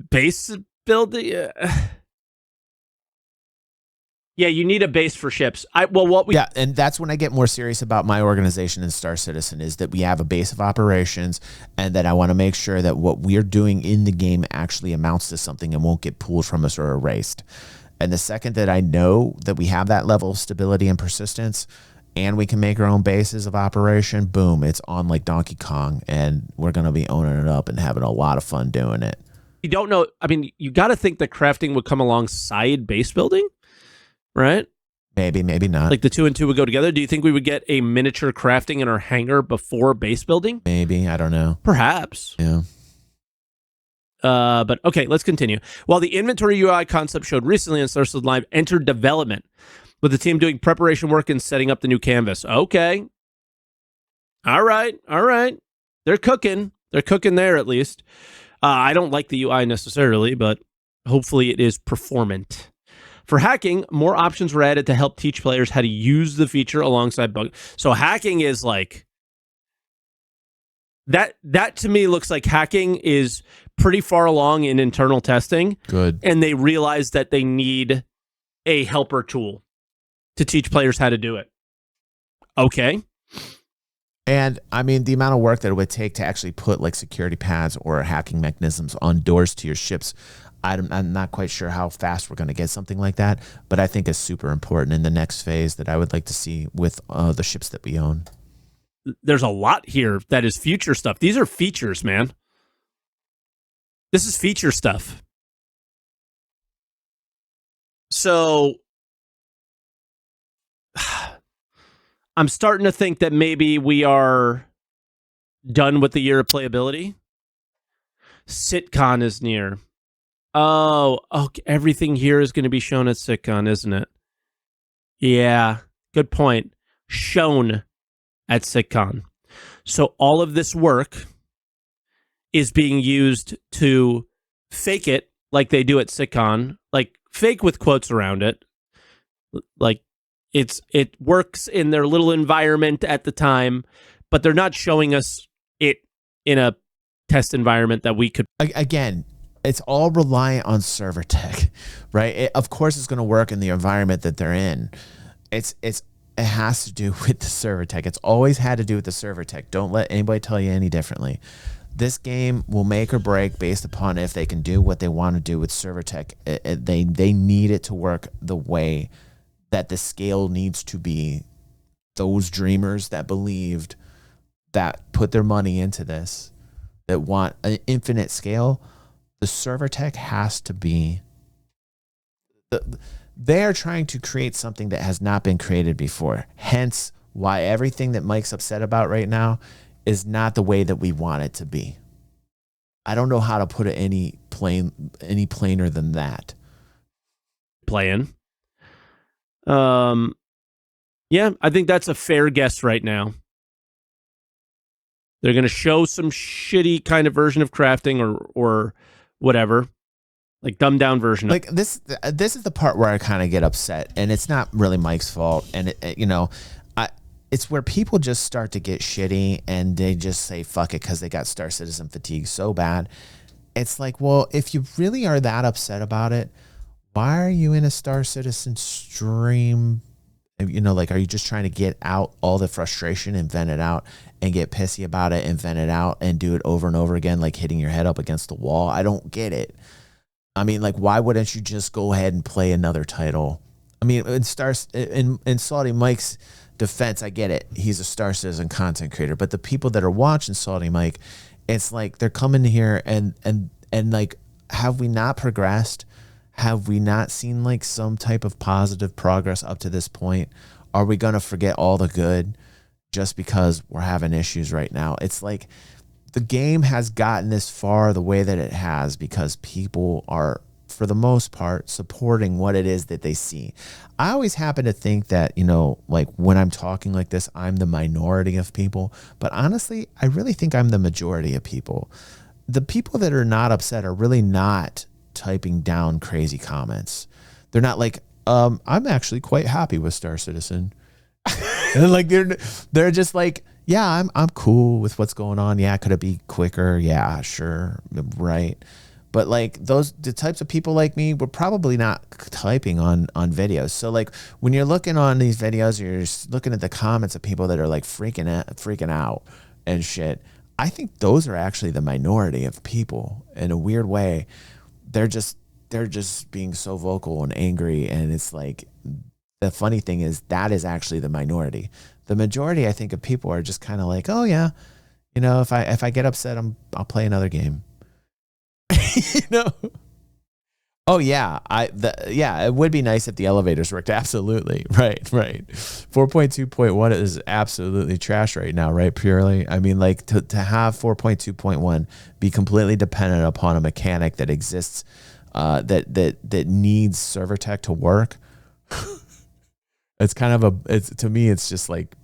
Base building. Yeah, you need a base for ships. And that's when I get more serious about my organization in Star Citizen, is that we have a base of operations and that I want to make sure that what we're doing in the game actually amounts to something and won't get pulled from us or erased. And the second that I know that we have that level of stability and persistence and we can make our own bases of operation, boom, it's on like Donkey Kong, and we're going to be owning it up and having a lot of fun doing it. You don't know. I mean, you got to think that crafting would come alongside base building, right? Maybe not. Like the 2 and 2 would go together. Do you think we would get a miniature crafting in our hangar before base building? Maybe. I don't know. Perhaps. Yeah. But okay, let's continue. While the inventory UI concept showed recently on Star Citizen Live entered development, with the team doing preparation work and setting up the new canvas. Okay. All right. They're cooking. They're cooking there at least. I don't like the UI necessarily, but hopefully it is performant. For hacking, more options were added to help teach players how to use the feature alongside bug. So hacking is like that to me looks like hacking is pretty far along in internal testing. Good. And they realize that they need a helper tool to teach players how to do it. Okay. And I mean, the amount of work that it would take to actually put like security pads or hacking mechanisms on doors to your ships, I'm not quite sure how fast we're going to get something like that, but I think it's super important in the next phase that I would like to see with the ships that we own. There's a lot here that is future stuff. These are features, man. This is feature stuff. So I'm starting to think that maybe we are done with the year of playability. SitCon is near. Oh, everything here is going to be shown at SitCon, isn't it? Yeah, good point. Shown at SitCon. So all of this work is being used to fake it like they do at SitCon, like fake with quotes around it. Like it works in their little environment at the time, but they're not showing us it in a test environment that we could. Again, it's all reliant on server tech, right? Of course, it's going to work in the environment that they're in. It has to do with the server tech. It's always had to do with the server tech. Don't let anybody tell you any differently. This game will make or break based upon if they can do what they want to do with server tech. They need it to work the way that the scale needs to be. Those dreamers that believed, that put their money into this, that want an infinite scale, the server tech has to be. They are trying to create something that has not been created before. Hence, why everything that Mike's upset about right now is not the way that we want it to be. I don't know how to put it any plainer than that. Playing. Yeah, I think that's a fair guess right now. They're going to show some shitty kind of version of crafting or whatever. Like dumbed down version. Like this is the part where I kind of get upset, and it's not really Mike's fault. And it's where people just start to get shitty and they just say fuck it because they got Star Citizen fatigue so bad. It's like, well, if you really are that upset about it, why are you in a Star Citizen stream? Like, are you just trying to get out all the frustration and vent it out and get pissy about it and vent it out and do it over and over again, like hitting your head up against the wall? I don't get it. I mean, like, why wouldn't you just go ahead and play another title? I mean, in SaltEMike's defense, I get it. He's a Star Citizen content creator, but the people that are watching SaltEMike, it's like they're coming here and like, have we not progressed? Have we not seen like some type of positive progress up to this point? Are we going to forget all the good just because we're having issues right now? It's like the game has gotten this far the way that it has because people are, for the most part, supporting what it is that they see. I always happen to think that, like when I'm talking like this, I'm the minority of people. But honestly, I really think I'm the majority of people. The people that are not upset are really not typing down crazy comments. They're not like, I'm actually quite happy with Star Citizen. And like they're just like, yeah, I'm cool with what's going on. Yeah, could it be quicker? Yeah, sure, right. But like the types of people like me, we're probably not typing on videos. So like when you're looking on these videos, you're just looking at the comments of people that are like freaking out and shit. I think those are actually the minority of people in a weird way. They're just being so vocal and angry, and it's like the funny thing is that is actually the minority. The majority, I think, of people are just kind of like, oh yeah, if I get upset, I'll play another game. Oh yeah, it would be nice if the elevators worked. Absolutely, right. 4.2.1 is absolutely trash right now, right? Purely, I mean, like to have 4.2.1 be completely dependent upon a mechanic that exists, that needs server tech to work. It's kind of to me, it's just like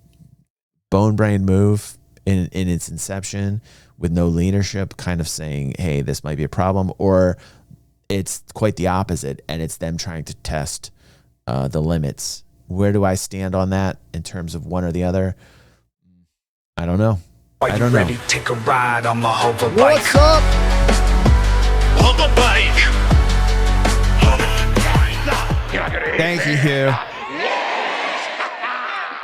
bone brain move in its inception with no leadership, kind of saying, hey, this might be a problem, or it's quite the opposite, and it's them trying to test the limits. Where do I stand on that in terms of one or the other? I don't know. Are you ready? Take a ride on my hover bike. What's up? Hover bike. Thank you, Hugh.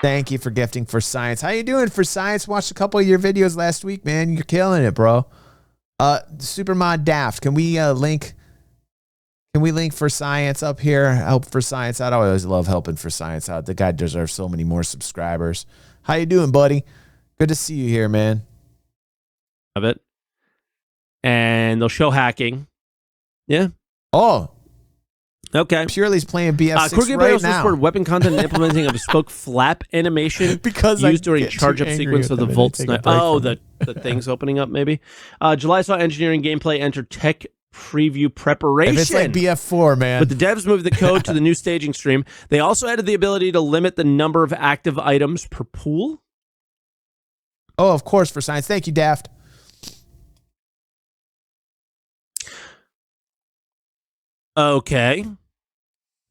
Thank you for gifting for science. How you doing for science? Watched a couple of your videos last week, man. You're killing it, bro. Supermod Daft. Can we link for science up here? Help for science out. I always love helping for science out. The guy deserves so many more subscribers. How you doing, buddy? Good to see you here, man. Of it. And they'll show hacking. Yeah. Oh. Okay. Purely's playing BF6 right now. Support weapon content and implementing a bespoke flap animation because used during charge-up sequence of the Volt Sniper. Oh, the thing's opening up, maybe. July saw engineering gameplay enter tech preview preparation. If it's like BF4, man. But the devs moved the code to the new staging stream. They also added the ability to limit the number of active items per pool. Oh, of course, for science. Thank you, Daft. Okay.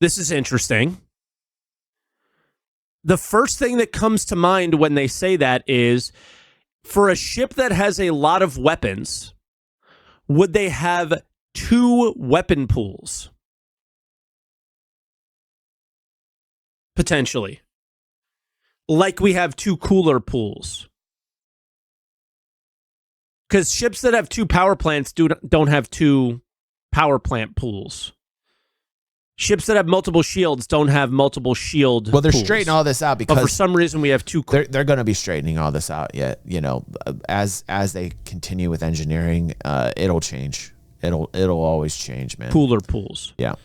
This is interesting. The first thing that comes to mind when they say that is, for a ship that has a lot of weapons, would they have 2 weapon pools? Potentially. Like we have 2 cooler pools. Because ships that have 2 power plants don't have 2 power plant pools. Ships that have multiple shields don't have multiple shield Well, they're pools. straightening all this out because... But for some reason, we have 2... They're going to be straightening all this out yet. As they continue with engineering, it'll change. It'll always change, man. Cooler pools. Yeah.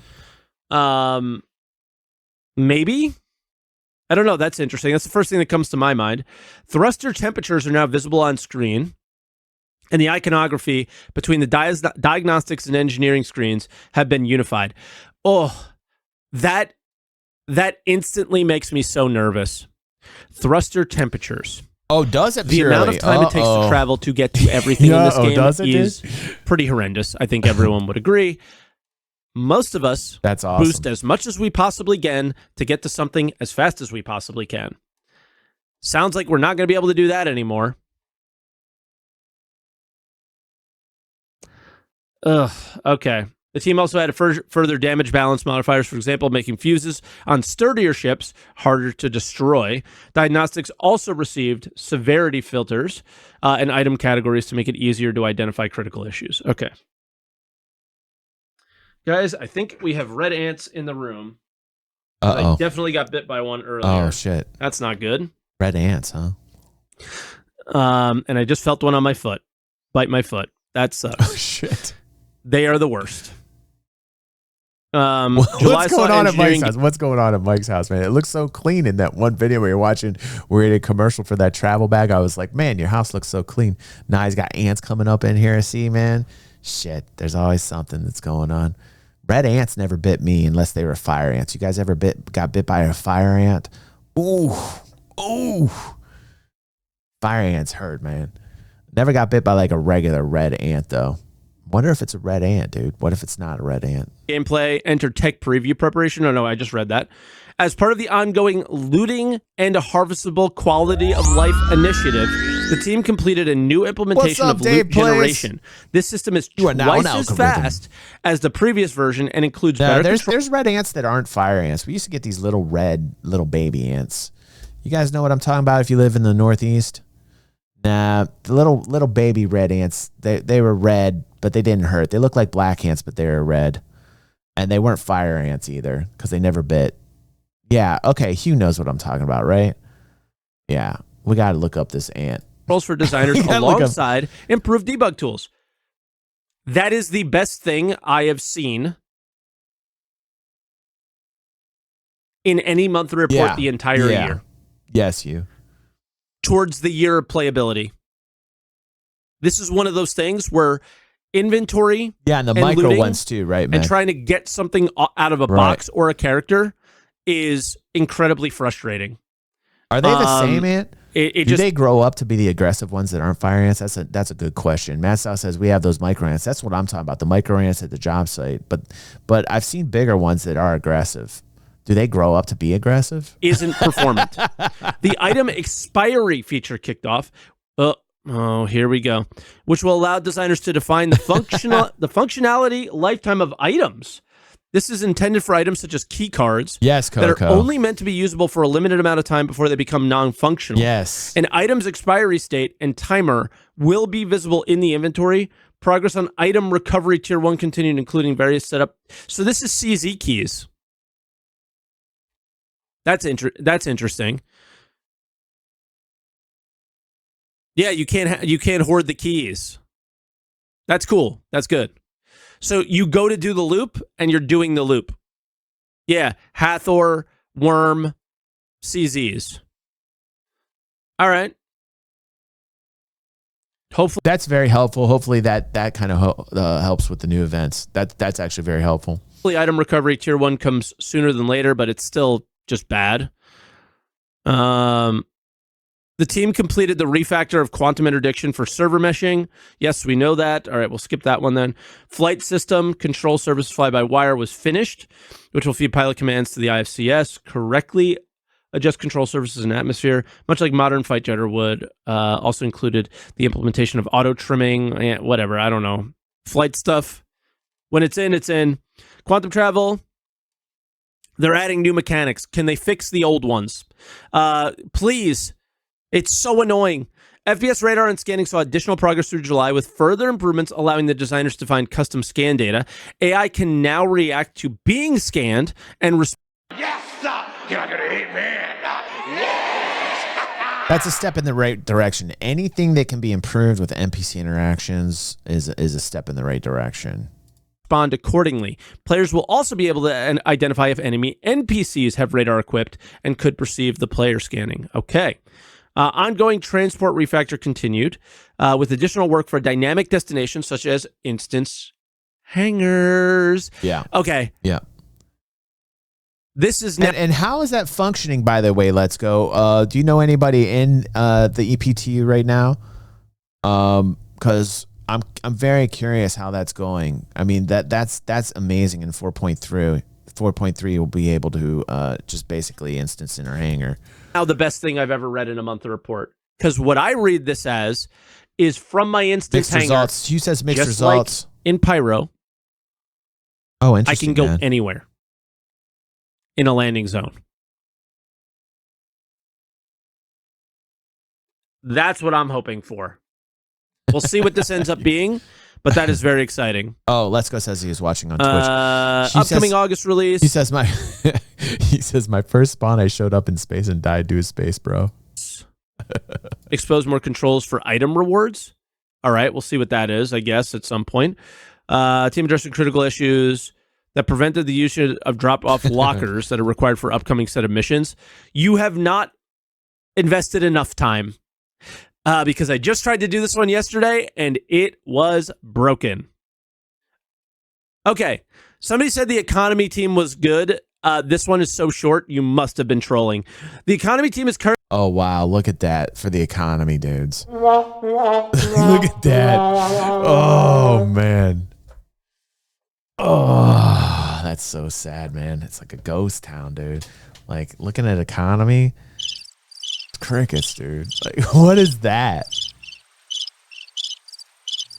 Maybe? I don't know. That's interesting. That's the first thing that comes to my mind. Thruster temperatures are now visible on screen, and the iconography between the diagnostics and engineering screens have been unified. Oh, that instantly makes me so nervous. Thruster temperatures. Oh, does it? The amount of time it takes to travel to get to everything in this game is pretty horrendous. I think everyone would agree. Most of us That's awesome. boost as much as we possibly can to get to something as fast as we possibly can. Sounds like we're not going to be able to do that anymore. Ugh, okay. The team also had further damage balance modifiers, for example, making fuses on sturdier ships harder to destroy. Diagnostics also received severity filters and item categories to make it easier to identify critical issues. Okay. Guys, I think we have red ants in the room. I definitely got bit by one earlier. Oh, shit. That's not good. Red ants, huh? And I just felt one on my foot. Bite my foot. That sucks. Oh, shit. They are the worst. What's going on at Mike's house? What's going on at Mike's house, man? It looks so clean in that one video where you're watching. We're in a commercial for that travel bag. I was like, man, your house looks so clean. Now he's got ants coming up in here. See, man? Shit, there's always something that's going on. Red ants never bit me unless they were fire ants. You guys ever got bit by a fire ant? Ooh. Fire ants hurt, man. Never got bit by like a regular red ant, though. Wonder if it's a red ant, dude. What if it's not a red ant? Gameplay, enter tech preview preparation. Oh, no, I just read that. As part of the ongoing looting and harvestable quality of life initiative, the team completed a new implementation of loot generation. This system is twice as fast as the previous version and includes better control. There's red ants that aren't fire ants. We used to get these little baby ants. You guys know what I'm talking about if you live in the Northeast? Nah, the little baby red ants, they were red, but they didn't hurt. They looked like black ants, but they were red. And they weren't fire ants either because they never bit. Yeah, okay, Hugh knows what I'm talking about, right? Yeah, we got to look up this ant. Controls for designers alongside improved debug tools. That is the best thing I have seen in any month report the entire year. Yes, Hugh. Towards the year of playability. This is one of those things where inventory and the micro ones too, right, man? And trying to get something out of a box or a character is incredibly frustrating. Are they the same ant? Do they grow up to be the aggressive ones that aren't fire ants? That's a good question. Matt South says we have those micro ants. That's what I'm talking about, the micro ants at the job site. But I've seen bigger ones that are aggressive. Do they grow up to be aggressive? Isn't performant. The item expiry feature kicked off. Oh, here we go. Which will allow designers to define the functionality lifetime of items. This is intended for items such as key cards that are only meant to be usable for a limited amount of time before they become non-functional. Yes. An item's expiry state and timer will be visible in the inventory. Progress on item recovery tier 1 continued, including various setup. So this is CZ keys. That's interesting. Yeah, you can't hoard the keys. That's cool. That's good. So you go to do the loop, and you're doing the loop. Yeah, Hathor, Worm, CZs. All right. Hopefully that's very helpful. Hopefully that kind of helps with the new events. That's actually very helpful. Hopefully item recovery tier 1 comes sooner than later, but it's still just bad. The team completed the refactor of quantum interdiction for server meshing. Yes, we know that. All right, we'll skip that one then. Flight system control service fly-by-wire was finished, which will feed pilot commands to the IFCS, correctly adjust control surfaces in atmosphere, much like modern fight jetter would. Also included the implementation of auto-trimming, whatever, I don't know. Flight stuff. When it's in, it's in. Quantum travel. They're adding new mechanics. Can they fix the old ones? Please. It's so annoying. FPS radar and scanning saw additional progress through July with further improvements allowing the designers to find custom scan data. AI can now react to being scanned and Yes, sir. You're not gonna hate me. Yes. That's a step in the right direction. Anything that can be improved with NPC interactions is a step in the right direction. Respond accordingly. Players will also be able to identify if enemy NPCs have radar equipped and could perceive the player scanning. Okay. Ongoing transport refactor continued with additional work for dynamic destinations such as instance hangars. Yeah. Okay. Yeah. This is and how is that functioning, by the way? Let's go. Do you know anybody in the EPTU right now? Because I'm very curious how that's going. I mean, that's amazing in 4.3. 4.3 will be able to just basically instance in our hangar. Now the best thing I've ever read in a monthly report. Because what I read this as is from my instance mixed hangar. Results. Hugh says mixed just results. Like in Pyro. Oh, I interesting. can go man. anywhere in a landing zone. That's what I'm hoping for. We'll see what this ends up being, but that is very exciting. Oh, Let's Go says he is watching on Twitch. Upcoming August release. He says my first spawn I showed up in space and died due to space, bro. Expose more controls for item rewards. All right, we'll see what that is, I guess, at some point. Team addressing critical issues that prevented the use of drop-off lockers that are required for upcoming set of missions. You have not invested enough time because I just tried to do this one yesterday and it was broken. Okay, somebody said the economy team was good. This one is so short, you must have been trolling. The economy team is currently... Oh, wow. Look at that for the economy, dudes. Look at that. Oh, man. Oh, that's so sad, man. It's like a ghost town, dude. Like, looking at economy, it's crickets, dude. Like, what is that?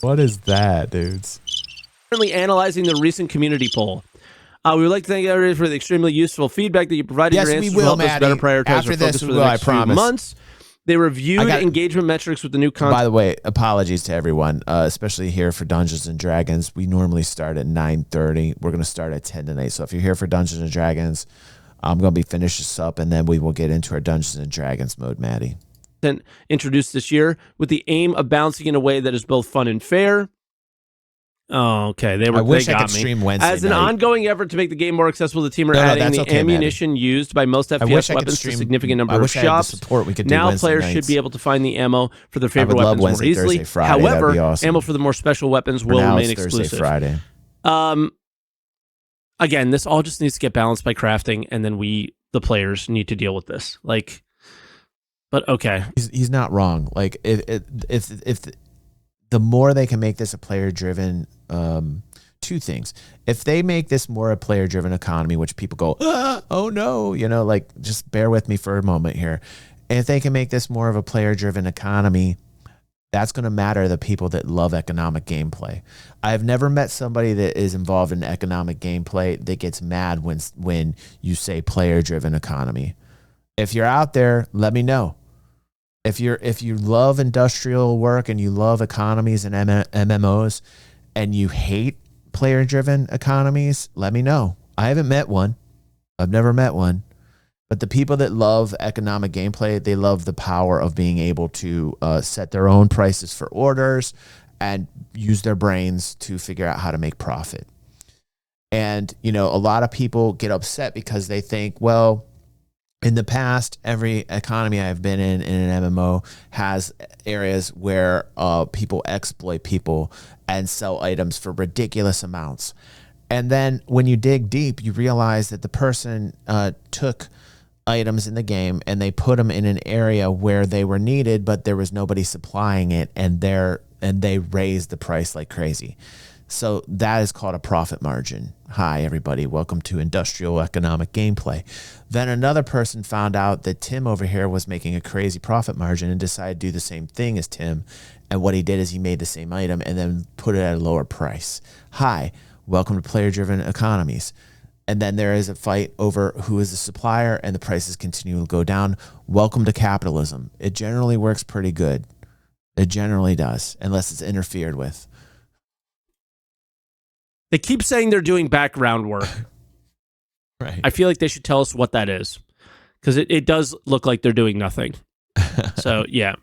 What is that, dudes? Currently analyzing the recent community poll. We would like to thank everybody for the extremely useful feedback that you provided. Yes, your we answers will, help us Maddie. better prioritize After our this, focus we for will, the I next few promise. months. They reviewed engagement metrics with the new content. By the way, apologies to everyone, especially here for Dungeons and Dragons. We normally start at 9:30. We're going to start at 10 tonight. So if you're here for Dungeons and Dragons, I'm going to be finish this up, and then we will get into our Dungeons and Dragons mode, Maddie. Introduced this year with the aim of balancing in a way that is both fun and fair. Oh, okay. I wish I could stream Wednesday As an night. ongoing effort to make the game more accessible, the team are adding the ammunition used by most FPS weapons to a significant number of shops. Support we could do now Wednesday players nights. should be able to find the ammo for their favorite I would love weapons more Wednesday, easily. Thursday, Friday. That'd However, be awesome. ammo for the more special weapons will now remain it's Thursday, exclusive. Friday. Again, this all just needs to get balanced by crafting, and then we, the players, need to deal with this. Like, but okay, he's not wrong. Like if the more they can make this a player driven. Two things. If they make this more a player-driven economy, which people go, oh no, like just bear with me for a moment here. If they can make this more of a player-driven economy, that's going to matter to the people that love economic gameplay. I've never met somebody that is involved in economic gameplay that gets mad when you say player-driven economy. If you're out there, let me know. If you love industrial work and you love economies and MMOs and you hate player-driven economies, let me know. I haven't met one. I've never met one. But the people that love economic gameplay, they love the power of being able to set their own prices for orders and use their brains to figure out how to make profit. And, a lot of people get upset because they think, well, in the past, every economy I've been in an MMO has areas where people exploit people and sell items for ridiculous amounts. And then when you dig deep, you realize that the person took items in the game and they put them in an area where they were needed, but there was nobody supplying it, and they raised the price like crazy. So that is called a profit margin. Hi, everybody. Welcome to Industrial Economic Gameplay. Then another person found out that Tim over here was making a crazy profit margin and decided to do the same thing as Tim. And what he did is he made the same item and then put it at a lower price. Hi, welcome to Player-Driven Economies. And then there is a fight over who is the supplier, and the prices continue to go down. Welcome to capitalism. It generally works pretty good. It generally does, unless it's interfered with. They keep saying they're doing background work. Right. I feel like they should tell us what that is, because it does look like they're doing nothing. So, yeah.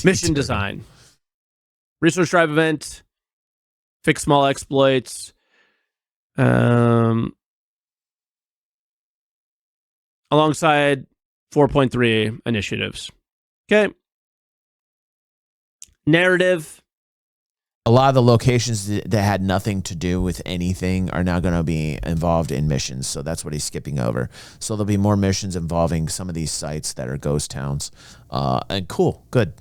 Mission design. Resource drive event. Fix small exploits. Alongside 4.3 initiatives. Okay. Narrative. a lot of the locations that had nothing to do with anything are now going to be involved in missions. So that's what he's skipping over. So there'll be more missions involving some of these sites that are ghost towns. And cool. Good.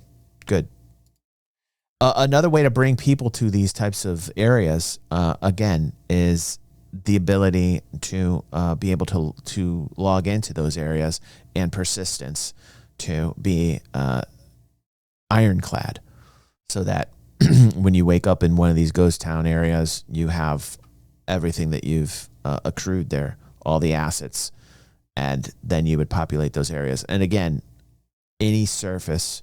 Another way to bring people to these types of areas, again, is the ability to be able to log into those areas and persistence to be ironclad, so that when you wake up in one of these ghost town areas, you have everything that you've accrued there, all the assets, and then you would populate those areas. And again, any surface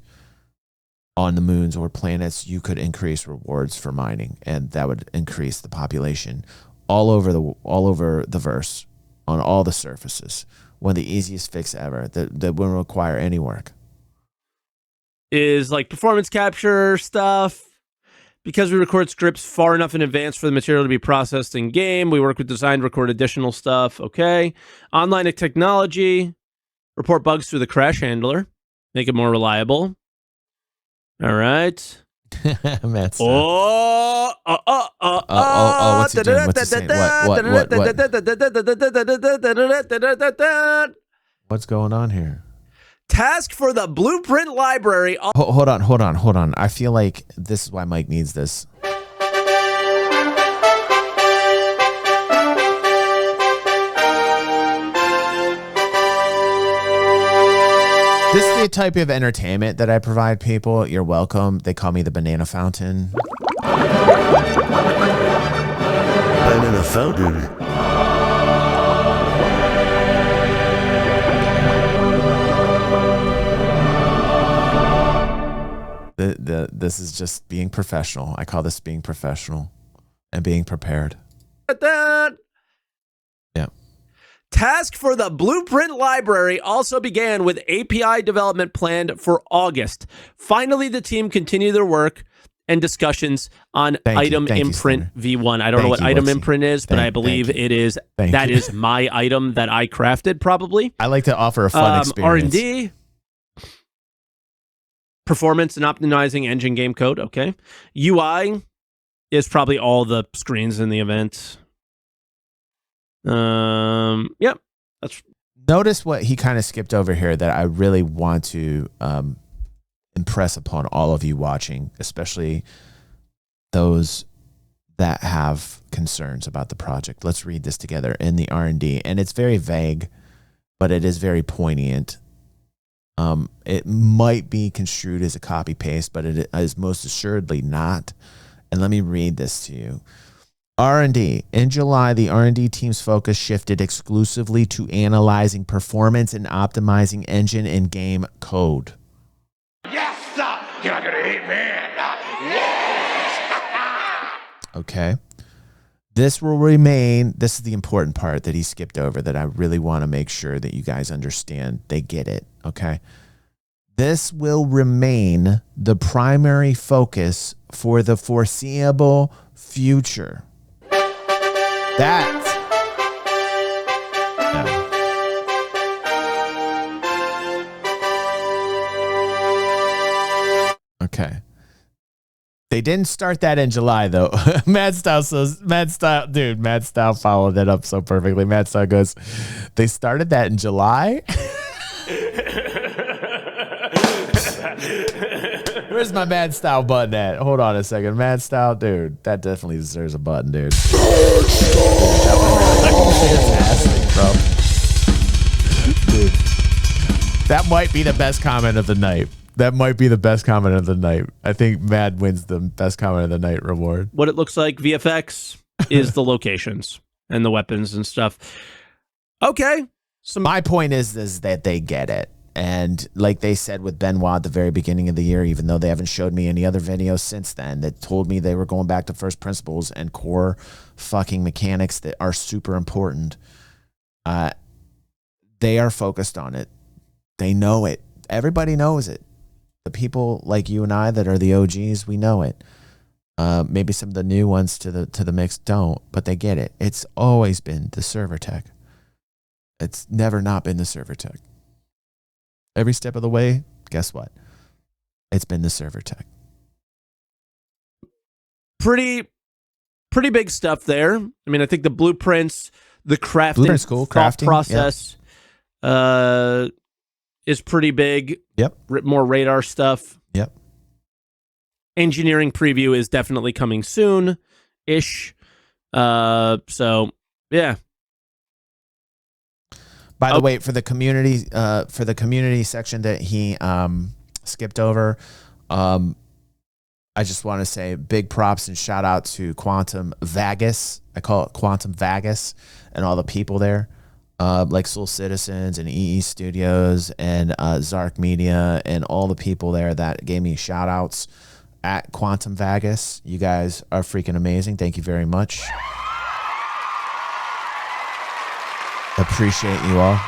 on the moons or planets, you could increase rewards for mining, and that would increase the population all over the verse, on all the surfaces. One of the easiest fix ever that wouldn't require any work. Is like performance capture stuff. Because we record scripts far enough in advance for the material to be processed in game, we work with design to record additional stuff. Okay. Online technology. Report bugs through the crash handler. Make it more reliable. All right. What's he doing? What's he saying? What's going on here? Task for the blueprint library. Hold on. I feel like this is why Mike needs this. This is the type of entertainment that I provide people. You're welcome. They call me the banana fountain. Banana fountain. This is just being professional. I call this being professional and being prepared. Yeah. Task for the blueprint library also began with API development planned for August. Finally, the team continued their work and discussions on item imprint V1. I don't know what item imprint is, but I believe it is. That is my item that I crafted, probably. I like to offer a fun experience. R&D. Performance and optimizing engine game code. Okay. UI is probably all the screens in the event. Yep. Notice what he kind of skipped over here that I really want to impress upon all of you watching, especially those that have concerns about the project. Let's read this together in the R&D. And it's very vague, but it is very poignant. It might be construed as a copy paste, but it is most assuredly not. And let me read this to you. R&D. In July, the R&D team's focus shifted exclusively to analyzing performance and optimizing engine and game code. Yes, sir. You're not gonna hate man. Yes. Okay. This will remain. This is the important part that he skipped over that I really want to make sure that you guys understand. They get it. Okay. This will remain the primary focus for the foreseeable future. Okay. They didn't start that in July, though. Mad Style followed that up so perfectly. Mad Style goes, they started that in July? Where's my Mad Style button at? Hold on a second. Mad Style, dude, that definitely deserves a button, dude. That was fantastic, bro. Dude, that might be the best comment of the night. I think Mad wins the best comment of the night reward. What it looks like, VFX, is the locations and the weapons and stuff. Okay. So my point is that they get it. And like they said with Benoit at the very beginning of the year, even though they haven't showed me any other videos since then that told me they were going back to first principles and core fucking mechanics that are super important, they are focused on it. They know it. Everybody knows it. The people like you and I that are the OGs, we know it. Maybe some of the new ones to the mix don't, but they get it. It's always been the server tech. It's never not been the server tech. Every step of the way, guess what? It's been the server tech. pretty big stuff there. I mean, I think the blueprints, the crafting, Blueprint's cool. thought Crafting, process is pretty big. Yep. More radar stuff. Yep. Engineering preview is definitely coming soon-ish. So, yeah. By the way, for the community section that he skipped over, I just want to say big props and shout out to Quantum Vagus. I call it Quantum Vagus, and all the people there, like Soul Citizens and EE Studios and Zark Media and all the people there that gave me shout outs at Quantum Vagus. You guys are freaking amazing. Thank you very much. Appreciate you all.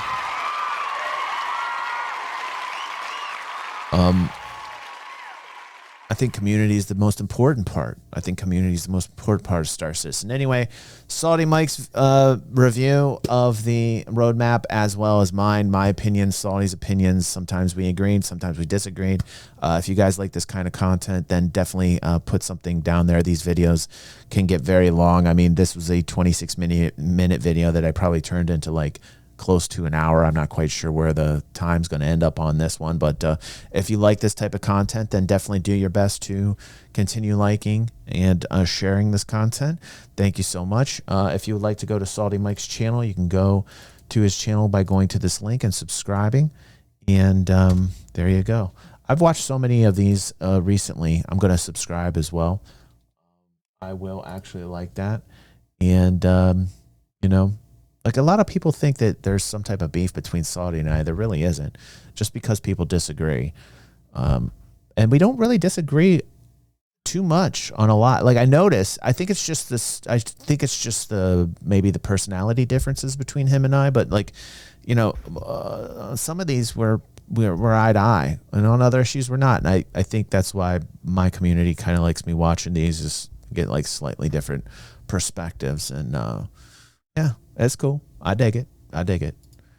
I think community is the most important part. of Star Citizen. Anyway, SaltEMike's review of the roadmap, as well as my opinions, Salty's opinions. Sometimes we agreed, sometimes we disagreed. If you guys like this kind of content, then definitely put something down there. These videos can get very long. I mean, this was a 26-minute video that I probably turned into like close to an hour. I'm not quite sure where the time's going to end up on this one, but if you like this type of content, then definitely do your best to continue liking and sharing this content. Thank you so much. If you would like to go to SaltEMike's channel, you can go to his channel by going to this link and subscribing, and there you go. I've watched so many of these recently. I'm going to subscribe as well. I will actually like that. And you know, like a lot of people think that there's some type of beef between Salty and I. There really isn't, just because people disagree. And we don't really disagree too much on a lot. Like I think it's just maybe the personality differences between him and I, but like, you know, some of these we're eye to eye, and on other issues we're not. And I think that's why my community kind of likes me watching these, is get like slightly different perspectives. And yeah, it's cool. I dig it.